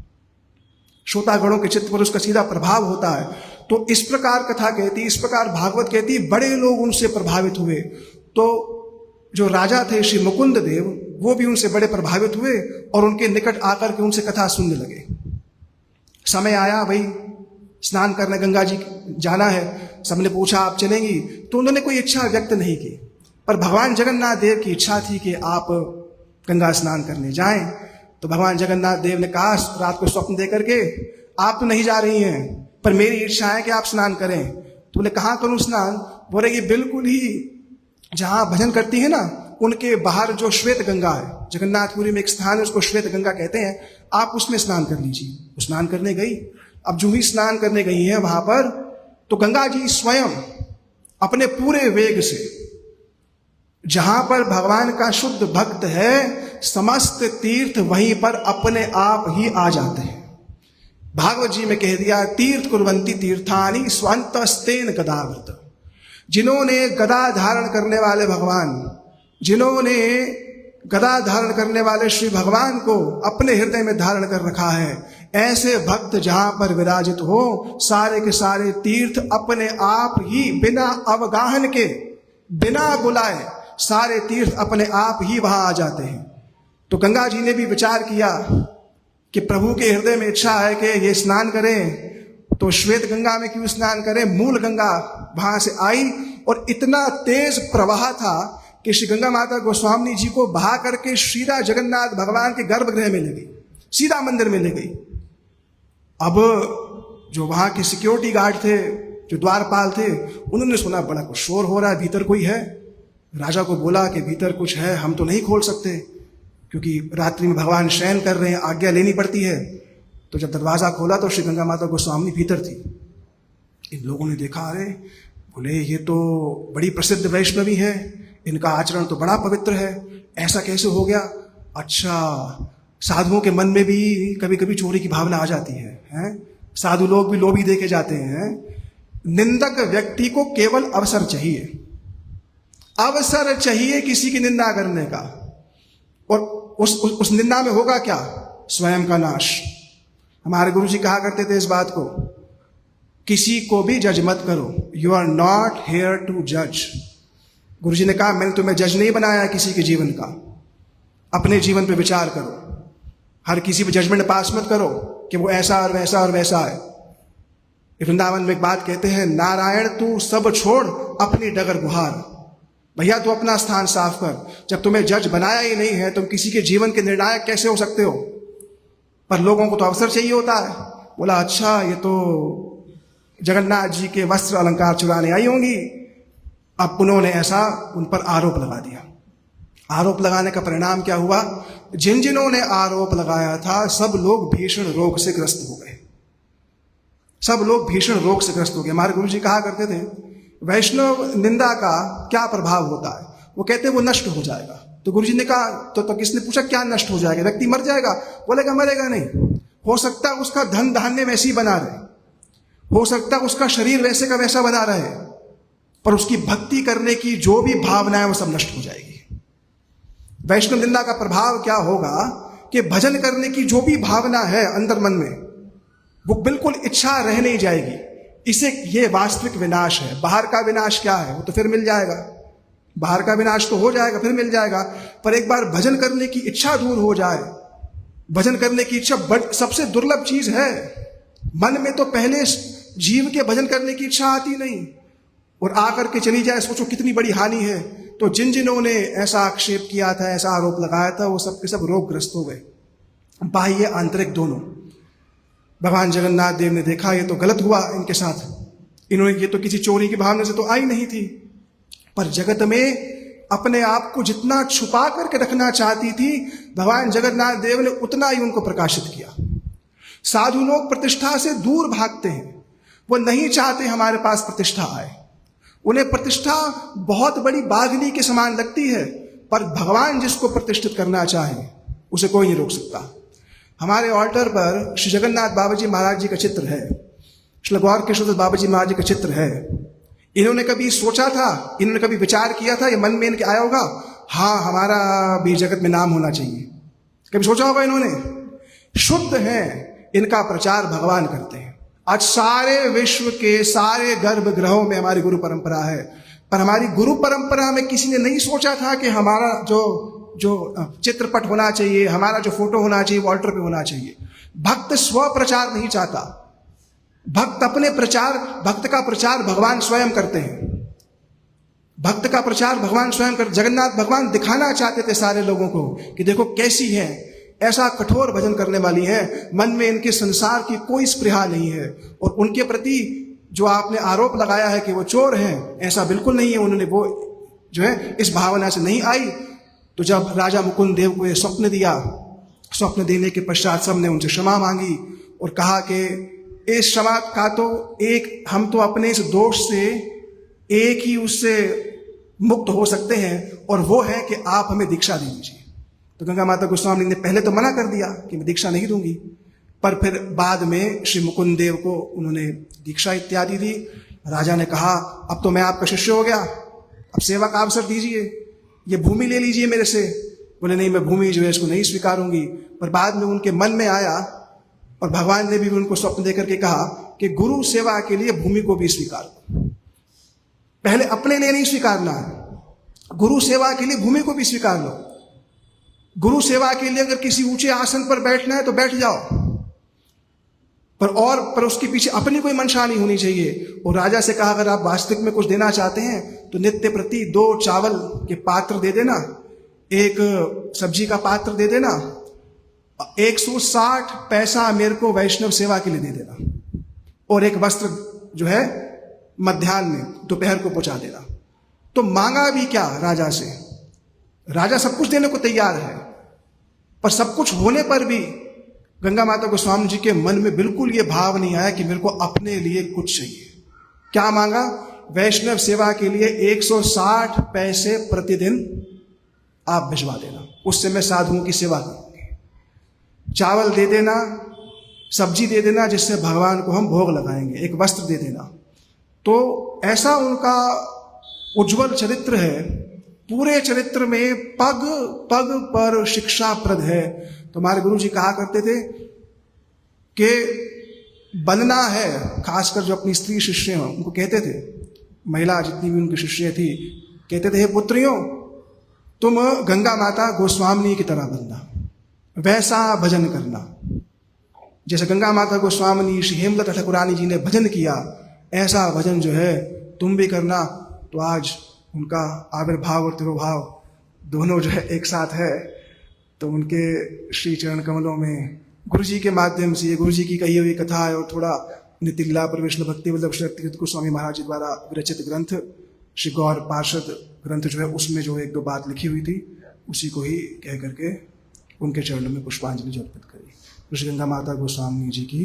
श्रोतागणों के चित्त पर उसका सीधा प्रभाव होता है। तो इस प्रकार कथा कहती, इस प्रकार भागवत कहती, बड़े लोग उनसे प्रभावित हुए। तो जो राजा थे श्री मुकुंद देव, वो भी उनसे बड़े प्रभावित हुए और उनके निकट आकर के उनसे कथा सुनने लगे। समय आया, भाई स्नान करने गंगा जी जाना है, सबने पूछा आप चलेंगी? तो उन्होंने कोई इच्छा व्यक्त नहीं की, पर भगवान जगन्नाथ देव की इच्छा थी कि आप गंगा स्नान करने जाएं। तो भगवान जगन्नाथ देव ने कहा रात को स्वप्न दे करके, आप तो नहीं जा रही हैं, पर मेरी इच्छा है कि आप स्नान करें। तो बोले कहाँ करूं स्नान? बोले ये बिल्कुल ही जहाँ भजन करती है ना, उनके बाहर जो श्वेत गंगा है, जगन्नाथपुरी में एक स्थान है उसको श्वेत गंगा कहते हैं, आप उसमें स्नान कर लीजिए। वो स्नान करने गई। अब जो ही स्नान करने गई है वहां पर, तो गंगा जी स्वयं अपने पूरे वेग से, जहां पर भगवान का शुद्ध भक्त है समस्त तीर्थ वहीं पर अपने आप ही आ जाते हैं। भागवत जी में कह दिया, तीर्थ कुर्वन्ति तीर्थानि स्वन्तस्तेन गदावृत। जिन्होंने गदा धारण करने वाले भगवान, जिन्होंने गदा धारण करने वाले श्री भगवान को अपने हृदय में धारण कर रखा है, ऐसे भक्त जहां पर विराजित हो, सारे के सारे तीर्थ अपने आप ही बिना अवगाहन के, बिना बुलाए, सारे तीर्थ अपने आप ही वहां आ जाते हैं। तो गंगा जी ने भी विचार किया कि प्रभु के हृदय में इच्छा है कि ये स्नान करें, तो श्वेत गंगा में क्यों स्नान करें, मूल गंगा वहां से आई और इतना तेज प्रवाह था कि श्री गंगा माता गोस्वामी जी को बहा करके सीधा जगन्नाथ भगवान के गर्भगृह में ले गई, सीधा मंदिर में ले गई। अब जो वहां के सिक्योरिटी गार्ड थे, जो द्वारपाल थे, उन्होंने सुना बड़ा कुछ शोर हो रहा है, भीतर कोई है। राजा को बोला कि भीतर कुछ है, हम तो नहीं खोल सकते क्योंकि रात्रि में भगवान शयन कर रहे हैं, आज्ञा लेनी पड़ती है। तो जब दरवाजा खोला तो श्री गंगा माता गोस्वामी भीतर थी। इन लोगों ने देखा, अरे बोले ये तो बड़ी प्रसिद्ध वैष्णवी है, इनका आचरण तो बड़ा पवित्र है, ऐसा कैसे हो गया? अच्छा, साधुओं के मन में भी कभी कभी चोरी की भावना आ जाती है, हैं? साधु लोग भी लोभी देखे जाते हैं। निंदक व्यक्ति को केवल अवसर चाहिए, अवसर चाहिए किसी की निंदा करने का, और उस निंदा में होगा क्या? स्वयं का नाश। हमारे गुरु जी कहा करते थे इस बात को, किसी को भी जज मत करो, you are not here to जज। गुरु जी ने कहा, मैंने तुम्हें जज नहीं बनाया किसी के जीवन का, अपने जीवन पे विचार करो, हर किसी पे जजमेंट पास मत करो कि वो ऐसा और वैसा और वैसा है। वृंदावन में एक बात कहते हैं, नारायण तू सब छोड़ अपनी डगर गुहार। भैया तू अपना स्थान साफ कर, जब तुम्हें जज बनाया ही नहीं है तुम किसी के जीवन के निर्णायक कैसे हो सकते हो? पर लोगों को तो अवसर चाहिए होता है। बोला, अच्छा ये तो जगन्नाथ जी के वस्त्र अलंकार चुराने आई होंगी। अब उन्होंने ऐसा उन पर आरोप लगा दिया। आरोप लगाने का परिणाम क्या हुआ? जिन जिन्होंने आरोप लगाया था सब लोग भीषण रोग से ग्रस्त हो गए, सब लोग भीषण रोग से ग्रस्त हो गए। हमारे गुरु जी कहा करते थे, वैष्णव निंदा का क्या प्रभाव होता है? वो कहते हैं वो नष्ट हो जाएगा। तो गुरु जी ने कहा, तो किसने पूछा क्या नष्ट हो जाएगा? व्यक्ति मर जाएगा? बोलेगा मरेगा नहीं, हो सकता है उसका धन धान्य वैसे ही बना रहे, हो सकता है उसका शरीर वैसे का वैसा बना रहे, पर उसकी भक्ति करने की जो भी भावना है वो सब नष्ट हो जाएगी। वैष्णव निंदा का प्रभाव क्या होगा कि भजन करने की जो भी भावना है अंदर मन में, वो बिल्कुल इच्छा रह नहीं जाएगी। इसे ये वास्तविक विनाश है। बाहर का विनाश क्या है? वो तो फिर मिल जाएगा, बाहर का विनाश तो हो जाएगा, फिर मिल जाएगा, पर एक बार भजन करने की इच्छा दूर हो जाए, भजन करने की इच्छा सबसे दुर्लभ चीज है। मन में तो पहले जीव के भजन करने की इच्छा आती नहीं, और आकर के चली जाए, सोचो कितनी बड़ी हानि है। तो जिन जिन्होंने ऐसा आक्षेप किया था, ऐसा आरोप लगाया था, वो सब के सब रोगग्रस्त हो गए, बाह्य आंतरिक दोनों। भगवान जगन्नाथ देव ने देखा ये तो गलत हुआ इनके साथ, इन्होंने ये तो किसी चोरी की भावना से तो आई नहीं थी, पर जगत में अपने आप को जितना छुपा करके रखना चाहती थी, भगवान जगन्नाथ देव ने उतना ही उनको प्रकाशित किया। साधु लोग प्रतिष्ठा से दूर भागते हैं, वो नहीं चाहते हमारे पास प्रतिष्ठा आए, उन्हें प्रतिष्ठा बहुत बड़ी बागनी के समान लगती है, पर भगवान जिसको प्रतिष्ठित करना चाहे उसे कोई नहीं रोक सकता। हमारे ऑल्टर पर श्री जगन्नाथ बाबा जी महाराज जी का चित्र है, श्री गौर किशोर बाबा जी महाराज जी का चित्र है। इन्होंने कभी सोचा था, इन्होंने कभी विचार किया था, ये मन में इनके आया होगा, हाँ हमारा भी जगत में नाम होना चाहिए? कभी सोचा होगा इन्होंने? शुद्ध है, इनका प्रचार भगवान करते हैं। आज सारे विश्व के सारे गर्भगृहों में हमारी गुरु परंपरा है, पर हमारी गुरु परंपरा में किसी ने नहीं सोचा था कि हमारा जो चित्रपट होना चाहिए, हमारा जो फोटो होना चाहिए, वो ऑल्टर पे होना चाहिए। भक्त स्व प्रचार नहीं चाहता, भक्त अपने प्रचार, भक्त का प्रचार भगवान स्वयं करते हैं, भक्त का प्रचार भगवान स्वयं कर। जगन्नाथ भगवान दिखाना चाहते थे सारे लोगों को कि देखो कैसी है, ऐसा कठोर भजन करने वाली है, मन में इनके संसार की कोई स्पृहा नहीं है, और उनके प्रति जो आपने आरोप लगाया है कि वो चोर हैं, ऐसा बिल्कुल नहीं है। उन्होंने वो जो है इस भावना से नहीं आई। तो जब राजा मुकुंद देव को ये स्वप्न दिया, स्वप्न देने के पश्चात सबने उनसे क्षमा मांगी और कहा कि इस क्षमा का तो एक, हम तो अपने इस दोष से एक ही उससे मुक्त हो सकते हैं, और वो है कि आप हमें दीक्षा दे दीजिए। तो गंगा माता गोस्वामी ने पहले तो मना कर दिया कि मैं दीक्षा नहीं दूंगी, पर फिर बाद में श्री मुकुंद देव को उन्होंने दीक्षा इत्यादि दी। राजा ने कहा अब तो मैं आपका शिष्य हो गया, अब सेवा का अवसर दीजिए, ये भूमि ले लीजिए मेरे से। बोले नहीं, मैं भूमि जो है इसको नहीं स्वीकारूंगी। पर बाद में उनके मन में आया और भगवान ने भी उनको स्वप्न देकर के कहा कि गुरु सेवा के लिए भूमि को भी स्वीकार करो। पहले अपने लिए नहीं स्वीकारना है, गुरु सेवा के लिए भूमि को भी स्वीकार लो। गुरु सेवा के लिए अगर किसी ऊंचे आसन पर बैठना है तो बैठ जाओ, पर उसके पीछे अपनी कोई मंशा नहीं होनी चाहिए। और राजा से कहा अगर आप वास्तविक में कुछ देना चाहते हैं तो नित्य प्रति 2 चावल के पात्र दे देना, 1 सब्जी का पात्र दे देना, 160 पैसा मेरे को वैष्णव सेवा के लिए दे देना, और 1 वस्त्र जो है मध्याह्न में दोपहर को पहुंचा देना। तो मांगा भी क्या राजा से, राजा सब कुछ देने को तैयार है, पर सब कुछ होने पर भी गंगा माता गोस्वामी जी के मन में बिल्कुल ये भाव नहीं आया कि मेरे को अपने लिए कुछ चाहिए। क्या मांगा? वैष्णव सेवा के लिए 160 पैसे प्रतिदिन आप भिजवा देना, उससे मैं साधुओं की सेवा करूंगी। चावल दे देना, सब्जी दे देना जिससे भगवान को हम भोग लगाएंगे, 1 वस्त्र दे देना। तो ऐसा उनका उज्जवल चरित्र है, पूरे चरित्र में पग पग पर शिक्षाप्रद है। तो हमारे गुरु जी कहा करते थे कि बनना है, खासकर जो अपनी स्त्री शिष्य हैं उनको कहते थे, महिला जितनी भी उनकी शिष्य थी, कहते थे हे पुत्रियों तुम गंगा माता गोस्वामी की तरह बनना, वैसा भजन करना। जैसे गंगा माता गोस्वामी श्री हेमलता ठाकुरानी जी ने भजन किया, ऐसा भजन जो है तुम भी करना। तो आज उनका आविर्भाव और तिरुभाव दोनों जो है एक साथ है। तो उनके श्री चरण कमलों में गुरु जी के माध्यम से, गुरु जी की कही हुई कथा है और थोड़ा नित्य लीला पर विष्णु भक्ति वल्लभ तीर्थ गोस्वामी महाराज जी द्वारा विरचित ग्रंथ श्री गौर पार्षद ग्रंथ जो है, उसमें जो 1-2 बात लिखी हुई थी, उसी को ही कह करके उनके चरणों में पुष्पांजलि अर्पित करी। श्री गंगा माता गोस्वामी जी की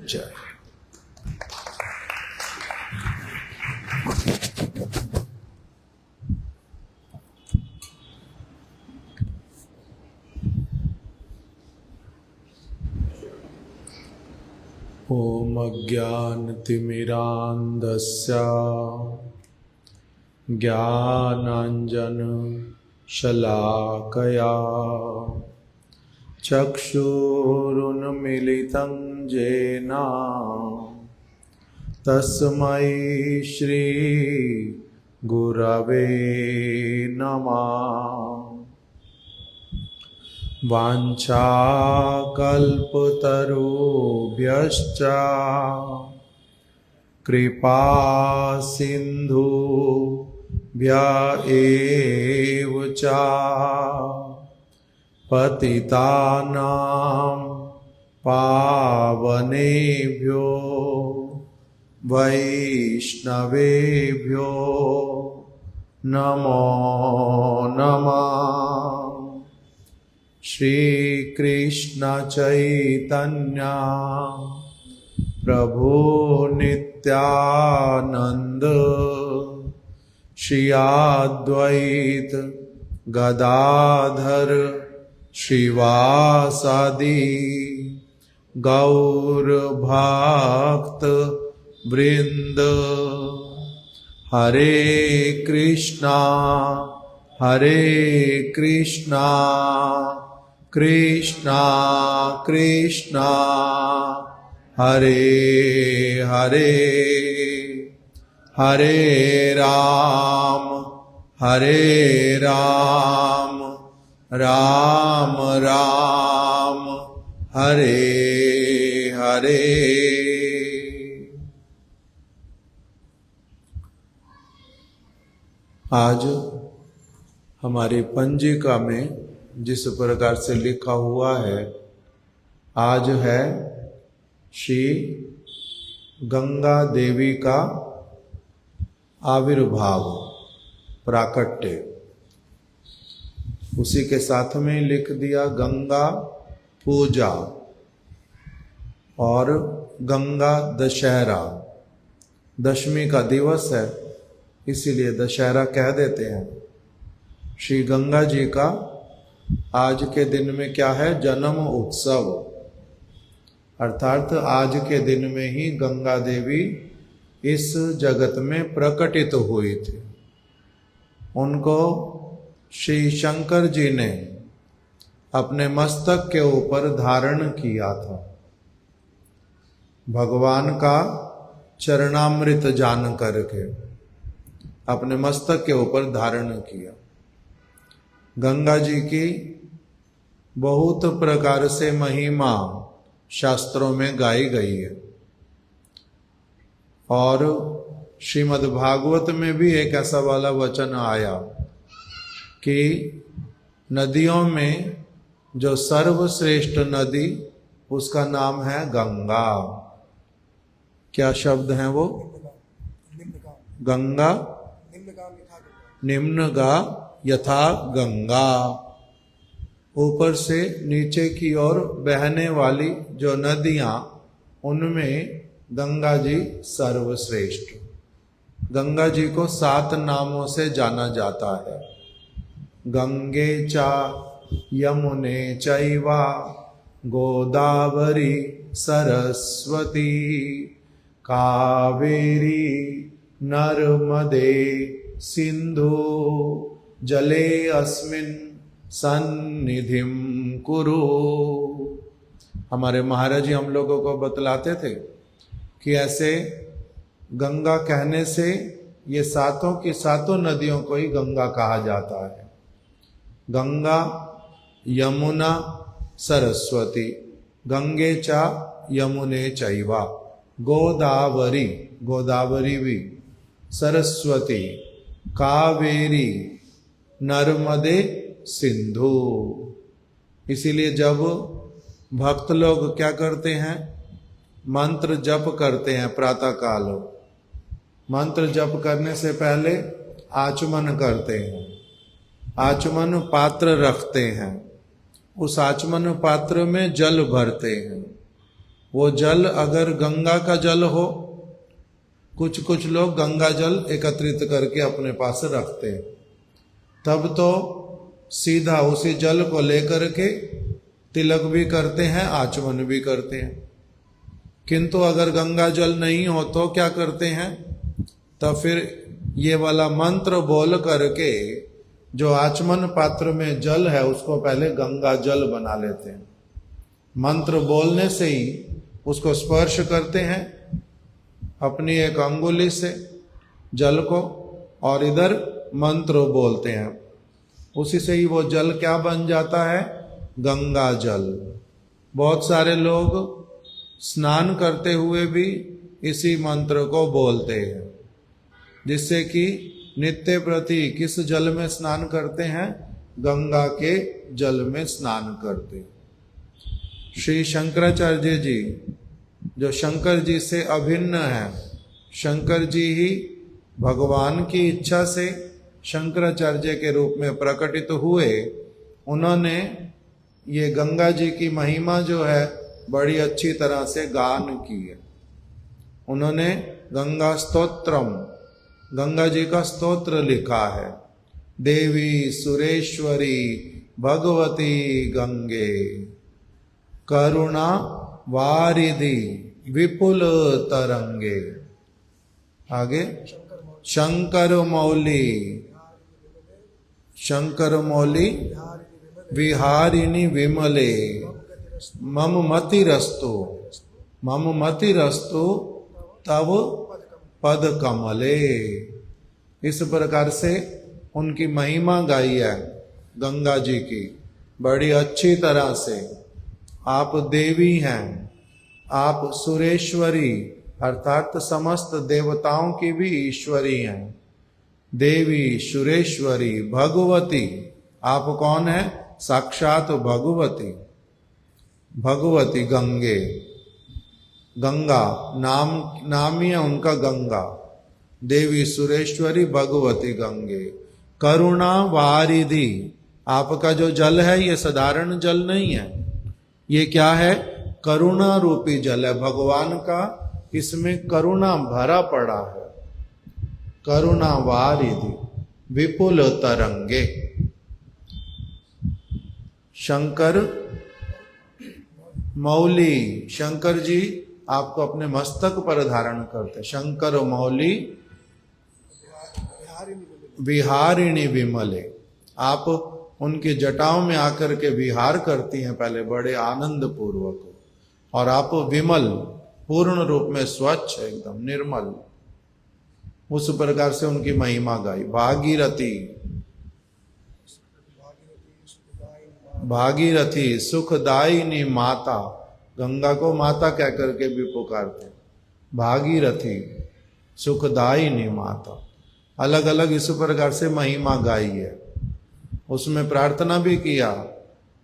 जय। ॐ अज्ञानतिमिरान्धस्य ज्ञानाञ्जनशलाकया चक्षुरुन्मीलितं येन तस्मै श्रीगुरवे नमः। वाञ्छाकल्पतरुभ्यश्च कृपा सिन्धुभ्य एव च पतितानां पावनेभ्यो वैष्णवेभ्यो नमो नमः। श्री कृष्ण चैतन्य प्रभु नित्यानंद श्री अद्वैत गदाधर श्रीवासादि गौर भक्त वृंद। हरे कृष्णा कृष्णा कृष्णा हरे हरे, हरे राम राम राम हरे हरे। आज हमारी पंजिका में जिस प्रकार से लिखा हुआ है, आज है श्री गंगा देवी का आविर्भाव प्राकट्य। उसी के साथ में लिख दिया गंगा पूजा और गंगा दशहरा। दशमी का दिवस है इसीलिए दशहरा कह देते हैं। श्री गंगा जी का आज के दिन में क्या है? जन्म उत्सव, अर्थात आज के दिन में ही गंगा देवी इस जगत में प्रकटित हुई थी। उनको श्री शंकर जी ने अपने मस्तक के ऊपर धारण किया था। भगवान का चरणामृत जान करके अपने मस्तक के ऊपर धारण किया। गंगा जी की बहुत प्रकार से महिमा शास्त्रों में गाई गई है, और श्रीमद् भागवत में भी एक ऐसा वाला वचन आया कि नदियों में जो सर्वश्रेष्ठ नदी उसका नाम है गंगा। क्या शब्द हैं वो? गंगा, निम्नगा यथा गंगा। ऊपर से नीचे की ओर बहने वाली जो नदियां, उनमें गंगा जी सर्वश्रेष्ठ। गंगा जी को 7 नामों से जाना जाता है। गंगे चा यमुने चैवा गोदावरी सरस्वती कावेरी नर्मदे सिंधु जले अस्मिन् सन्निधिम कुरु। हमारे महाराज जी हम लोगों को बतलाते थे कि ऐसे गंगा कहने से ये सातों की सातों नदियों को ही गंगा कहा जाता है। गंगा, यमुना, सरस्वती, गंगे चा यमुने चैवा, गोदावरी, गोदावरी भी, सरस्वती, कावेरी, नर्मदे, सिंधु। इसीलिए जब भक्त लोग क्या करते हैं? मंत्र जप करते हैं प्रातः काल। मंत्र जप करने से पहले आचमन करते हैं, आचमन पात्र रखते हैं, उस आचमन पात्र में जल भरते हैं। वो जल अगर गंगा का जल हो, कुछ कुछ लोग गंगा जल एकत्रित करके अपने पास रखते हैं, तब तो सीधा उसी जल को लेकर के तिलक भी करते हैं, आचमन भी करते हैं। किंतु अगर गंगा जल नहीं हो तो क्या करते हैं? तो फिर ये वाला मंत्र बोल करके जो आचमन पात्र में जल है उसको पहले गंगा जल बना लेते हैं। मंत्र बोलने से ही उसको स्पर्श करते हैं अपनी एक अंगुली से जल को, और इधर मंत्र बोलते हैं, उसी से ही वो जल क्या बन जाता है? गंगा जल। बहुत सारे लोग स्नान करते हुए भी इसी मंत्र को बोलते हैं, जिससे कि नित्य प्रति किस जल में स्नान करते हैं? गंगा के जल में स्नान करते। श्री शंकराचार्य जी जो शंकर जी से अभिन्न है, शंकर जी ही भगवान की इच्छा से शंकराचार्य के रूप में प्रकटित हुए। उन्होंने ये गंगा जी की महिमा जो है बड़ी अच्छी तरह से गान की है। उन्होंने गंगा स्तोत्रम, गंगा जी का स्तोत्र लिखा है। देवी सुरेश्वरी भगवती गंगे करुणा वारिधि विपुल तरंगे। आगे शंकर मौली विहारिणी विमले मम मतिरस्तु तव पद कमले। इस प्रकार से उनकी महिमा गाई है गंगा जी की बड़ी अच्छी तरह से। आप देवी हैं, आप सुरेश्वरी अर्थात समस्त देवताओं की भी ईश्वरी हैं। देवी सुरेश्वरी भगवती, आप कौन है? साक्षात भगवती। भगवती गंगे, गंगा नाम ही है उनका गंगा। देवी सुरेश्वरी भगवती गंगे। करुणा वारिधि, आपका जो जल है ये साधारण जल नहीं है, ये क्या है? करुणा रूपी जल है। भगवान का इसमें करुणा भरा पड़ा है। करुणा वारिधि विपुल तरंगे। शंकर मौली, शंकर जी आपको अपने मस्तक पर धारण करते। शंकर मौली विहारिणी विमले, आप उनकी जटाओं में आकर के विहार करती हैं पहले बड़े आनंद पूर्वक, और आप विमल पूर्ण रूप में स्वच्छ एकदम निर्मल, उस प्रकार से उनकी महिमा गाई। भागीरथी, भागीरथी सुखदायिनी माता, गंगा को माता कह करके भी पुकारते। भागीरथी सुखदायिनी माता, अलग अलग इस प्रकार से महिमा गाई है। उसमें प्रार्थना भी किया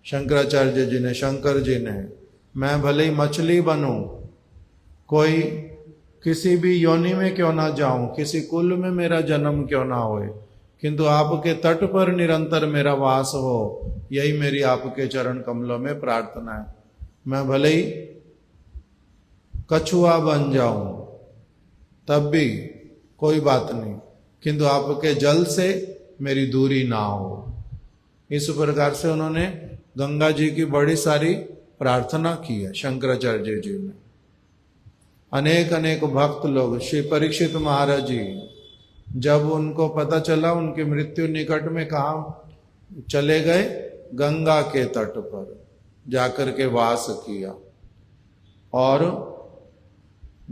शंकराचार्य जी ने, शंकर जी ने, मैं भले ही मछली बनूं, कोई किसी भी योनि में क्यों ना जाऊं, किसी कुल में मेरा जन्म क्यों ना होए, किंतु आपके तट पर निरंतर मेरा वास हो, यही मेरी आपके चरण कमलों में प्रार्थना है। मैं भले ही कछुआ बन जाऊं तब भी कोई बात नहीं, किंतु आपके जल से मेरी दूरी ना हो। इस प्रकार से उन्होंने गंगा जी की बड़ी सारी प्रार्थना की है शंकराचार्य जी ने। अनेक अनेक भक्त लोग, श्री परीक्षित महाराज जी, जब उनको पता चला उनकी मृत्यु निकट में, कहाँ चले गए, गंगा के तट पर जाकर के वास किया। और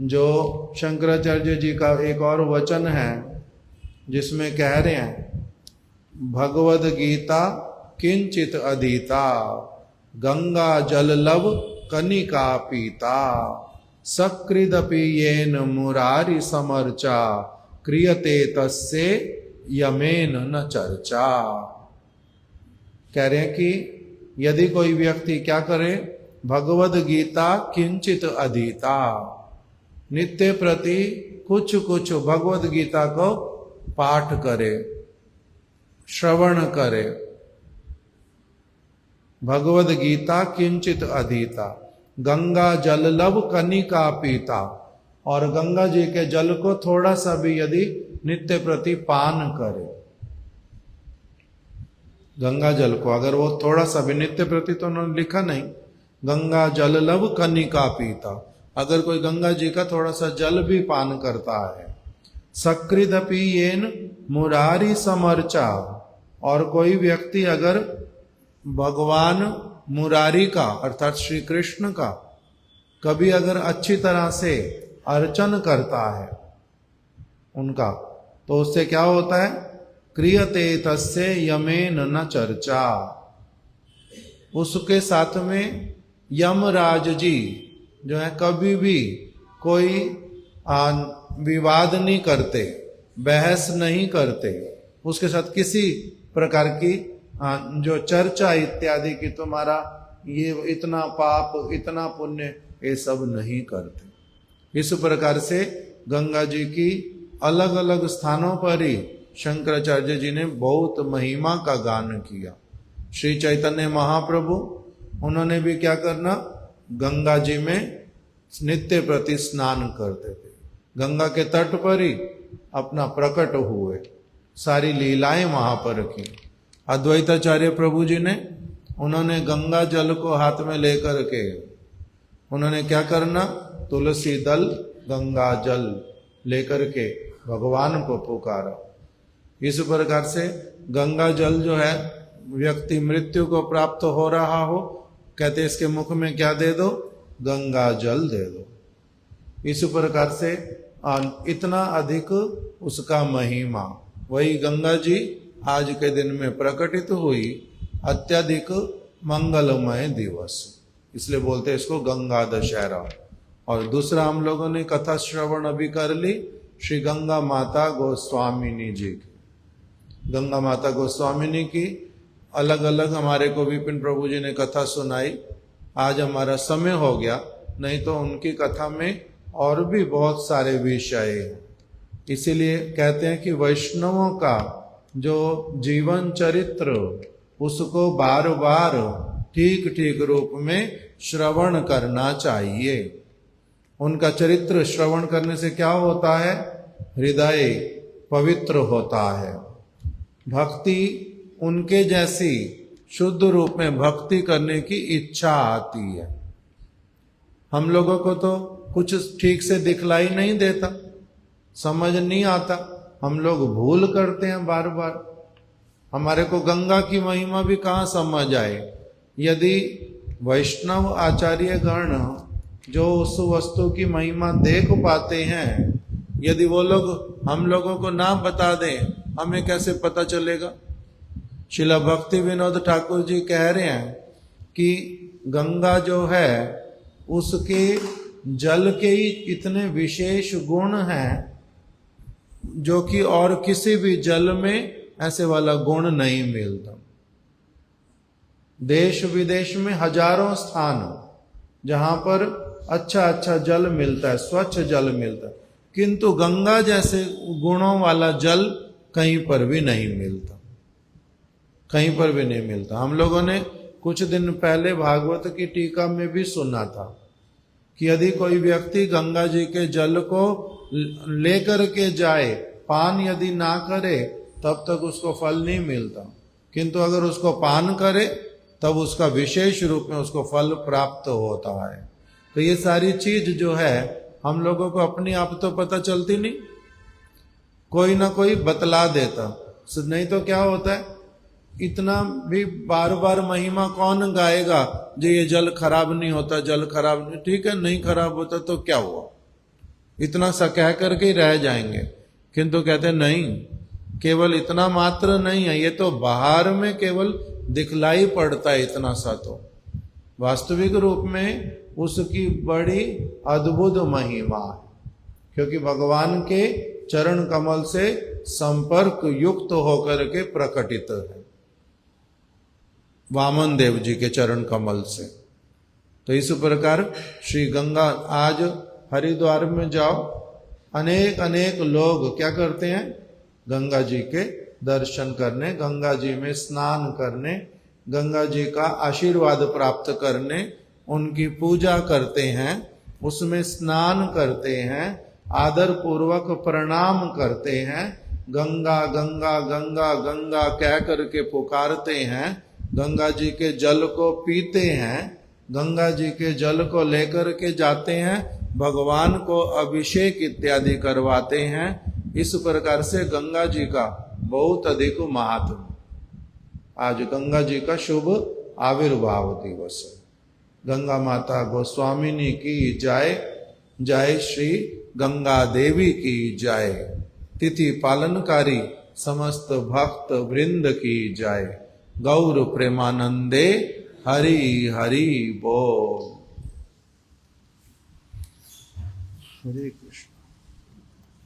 जो शंकराचार्य जी का एक और वचन है जिसमें कह रहे हैं, भगवद गीता किंचित अधीता, गंगा जल लब कनिका पीता, सकृदपि येन मुरारी समर्चा, क्रियते तस्से यमेन न चर्चा। कह रहे हैं कि यदि कोई व्यक्ति क्या करे, भगवद गीता किंचित अधीता, नित्य प्रति कुछ कुछ भगवद गीता को पाठ करे, श्रवण करे। भगवद गीता किंचित अधीता, गंगा जल लब कनिका पीता, और गंगा जी के जल को थोड़ा सा भी यदि नित्य प्रति पान करे, गंगा जल को अगर वो थोड़ा सा भी नित्य प्रति, तो उन्होंने लिखा नहीं, गंगा जल लब कनिका पीता, अगर कोई गंगा जी का थोड़ा सा जल भी पान करता है, सकृदपि येन मुरारी समर्चा, और कोई व्यक्ति अगर भगवान मुरारी का अर्थात श्री कृष्ण का कभी अगर अच्छी तरह से अर्चन करता है उनका, तो उससे क्या होता है, क्रियते तस्से यमेन न चर्चा, उसके साथ में यमराज जी जो है कभी भी कोई विवाद नहीं करते, बहस नहीं करते, उसके साथ किसी प्रकार की जो चर्चा इत्यादि की, तुम्हारा ये इतना पाप इतना पुण्य, ये सब नहीं करते। इस प्रकार से गंगा जी की अलग अलग स्थानों पर ही शंकराचार्य जी ने बहुत महिमा का गान किया। श्री चैतन्य महाप्रभु उन्होंने भी क्या करना, गंगा जी में नित्य प्रति स्नान करते थे, गंगा के तट पर ही अपना प्रकट हुए, सारी लीलाएं वहां पर की। अद्वैताचार्य प्रभु जी ने, उन्होंने गंगा जल को हाथ में लेकर के उन्होंने क्या करना, तुलसी दल गंगा जल लेकर के भगवान को पुकारा। इस प्रकार से गंगा जल जो है, व्यक्ति मृत्यु को प्राप्त हो रहा हो, कहते इसके मुख में क्या दे दो, गंगा जल दे दो। इस प्रकार से इतना अधिक उसका महिमा, वही गंगा जी आज के दिन में प्रकटित हुई, अत्यधिक मंगलमय दिवस, इसलिए बोलते हैं इसको गंगा दशहरा। और दूसरा हम लोगों ने कथा श्रवण अभी कर ली श्री गंगा माता गोस्वामिनी जी की। गंगा माता गोस्वामिनी की अलग अलग हमारे को विपिन प्रभु जी ने कथा सुनाई। आज हमारा समय हो गया, नहीं तो उनकी कथा में और भी बहुत सारे विषय हैं। इसीलिए कहते हैं कि वैष्णवों का जो जीवन चरित्र, उसको बार बार ठीक ठीक रूप में श्रवण करना चाहिए। उनका चरित्र श्रवण करने से क्या होता है, हृदय पवित्र होता है। भक्ति उनके जैसी शुद्ध रूप में भक्ति करने की इच्छा आती है। हम लोगों को तो कुछ ठीक से दिखलाई नहीं देता, समझ नहीं आता, हम लोग भूल करते हैं बार बार। हमारे को गंगा की महिमा भी कहाँ समझ आए। यदि वैष्णव आचार्य गण जो उस वस्तु की महिमा देख पाते हैं, यदि वो लोग हम लोगों को ना बता दें, हमें कैसे पता चलेगा। श्रील भक्ति विनोद ठाकुर जी कह रहे हैं कि गंगा जो है उसके जल के ही इतने विशेष गुण हैं जो कि और किसी भी जल में ऐसे वाला गुण नहीं मिलता। देश विदेश में हजारों स्थान जहां पर अच्छा अच्छा जल मिलता है, स्वच्छ जल मिलता है, किंतु गंगा जैसे गुणों वाला जल कहीं पर भी नहीं मिलता, कहीं पर भी नहीं मिलता। हम लोगों ने कुछ दिन पहले भागवत की टीका में भी सुना था कि यदि कोई व्यक्ति गंगा जी के जल को लेकर के जाए, पान यदि ना करे तब तक उसको फल नहीं मिलता, किंतु अगर उसको पान करे तब उसका विशेष रूप में उसको फल प्राप्त होता है। तो ये सारी चीज जो है हम लोगों को अपनी आप तो पता चलती नहीं, कोई ना कोई बतला देता। नहीं तो क्या होता है, इतना भी बार बार महिमा कौन गाएगा जो ये जल खराब नहीं होता, जल खराब नहीं, ठीक है नहीं खराब होता तो क्या हुआ, इतना सा कह करके ही रह जाएंगे। किंतु कहते नहीं, केवल इतना मात्र नहीं है, ये तो बाहर में केवल दिखलाई पड़ता है इतना सा, तो वास्तविक रूप में उसकी बड़ी अद्भुत महिमा है, क्योंकि भगवान के चरण कमल से संपर्क युक्त होकर के प्रकटित है, वामन देव जी के चरण कमल से। तो इस प्रकार श्री गंगा, आज हरिद्वार में जाओ, अनेक अनेक लोग क्या करते हैं, गंगा जी के दर्शन करने, गंगा जी में स्नान करने, गंगा जी का आशीर्वाद प्राप्त करने, उनकी पूजा करते हैं, उसमें स्नान करते हैं, आदर पूर्वक प्रणाम करते हैं, गंगा गंगा गंगा गंगा कह करके पुकारते हैं, गंगा जी के जल को पीते हैं, गंगा जी के जल को लेकर के जाते हैं, भगवान को अभिषेक इत्यादि करवाते हैं। इस प्रकार से गंगा जी का बहुत अधिक महात्म। आज गंगा जी का शुभ आविर्भाव दिवस है। गंगा माता गोस्वामिनी की जय, जय श्री गंगा देवी की जय, तिथि पालनकारी समस्त भक्त वृंद की जय। गौर प्रेमानंदे हरि हरि बोल। हरे कृष्ण।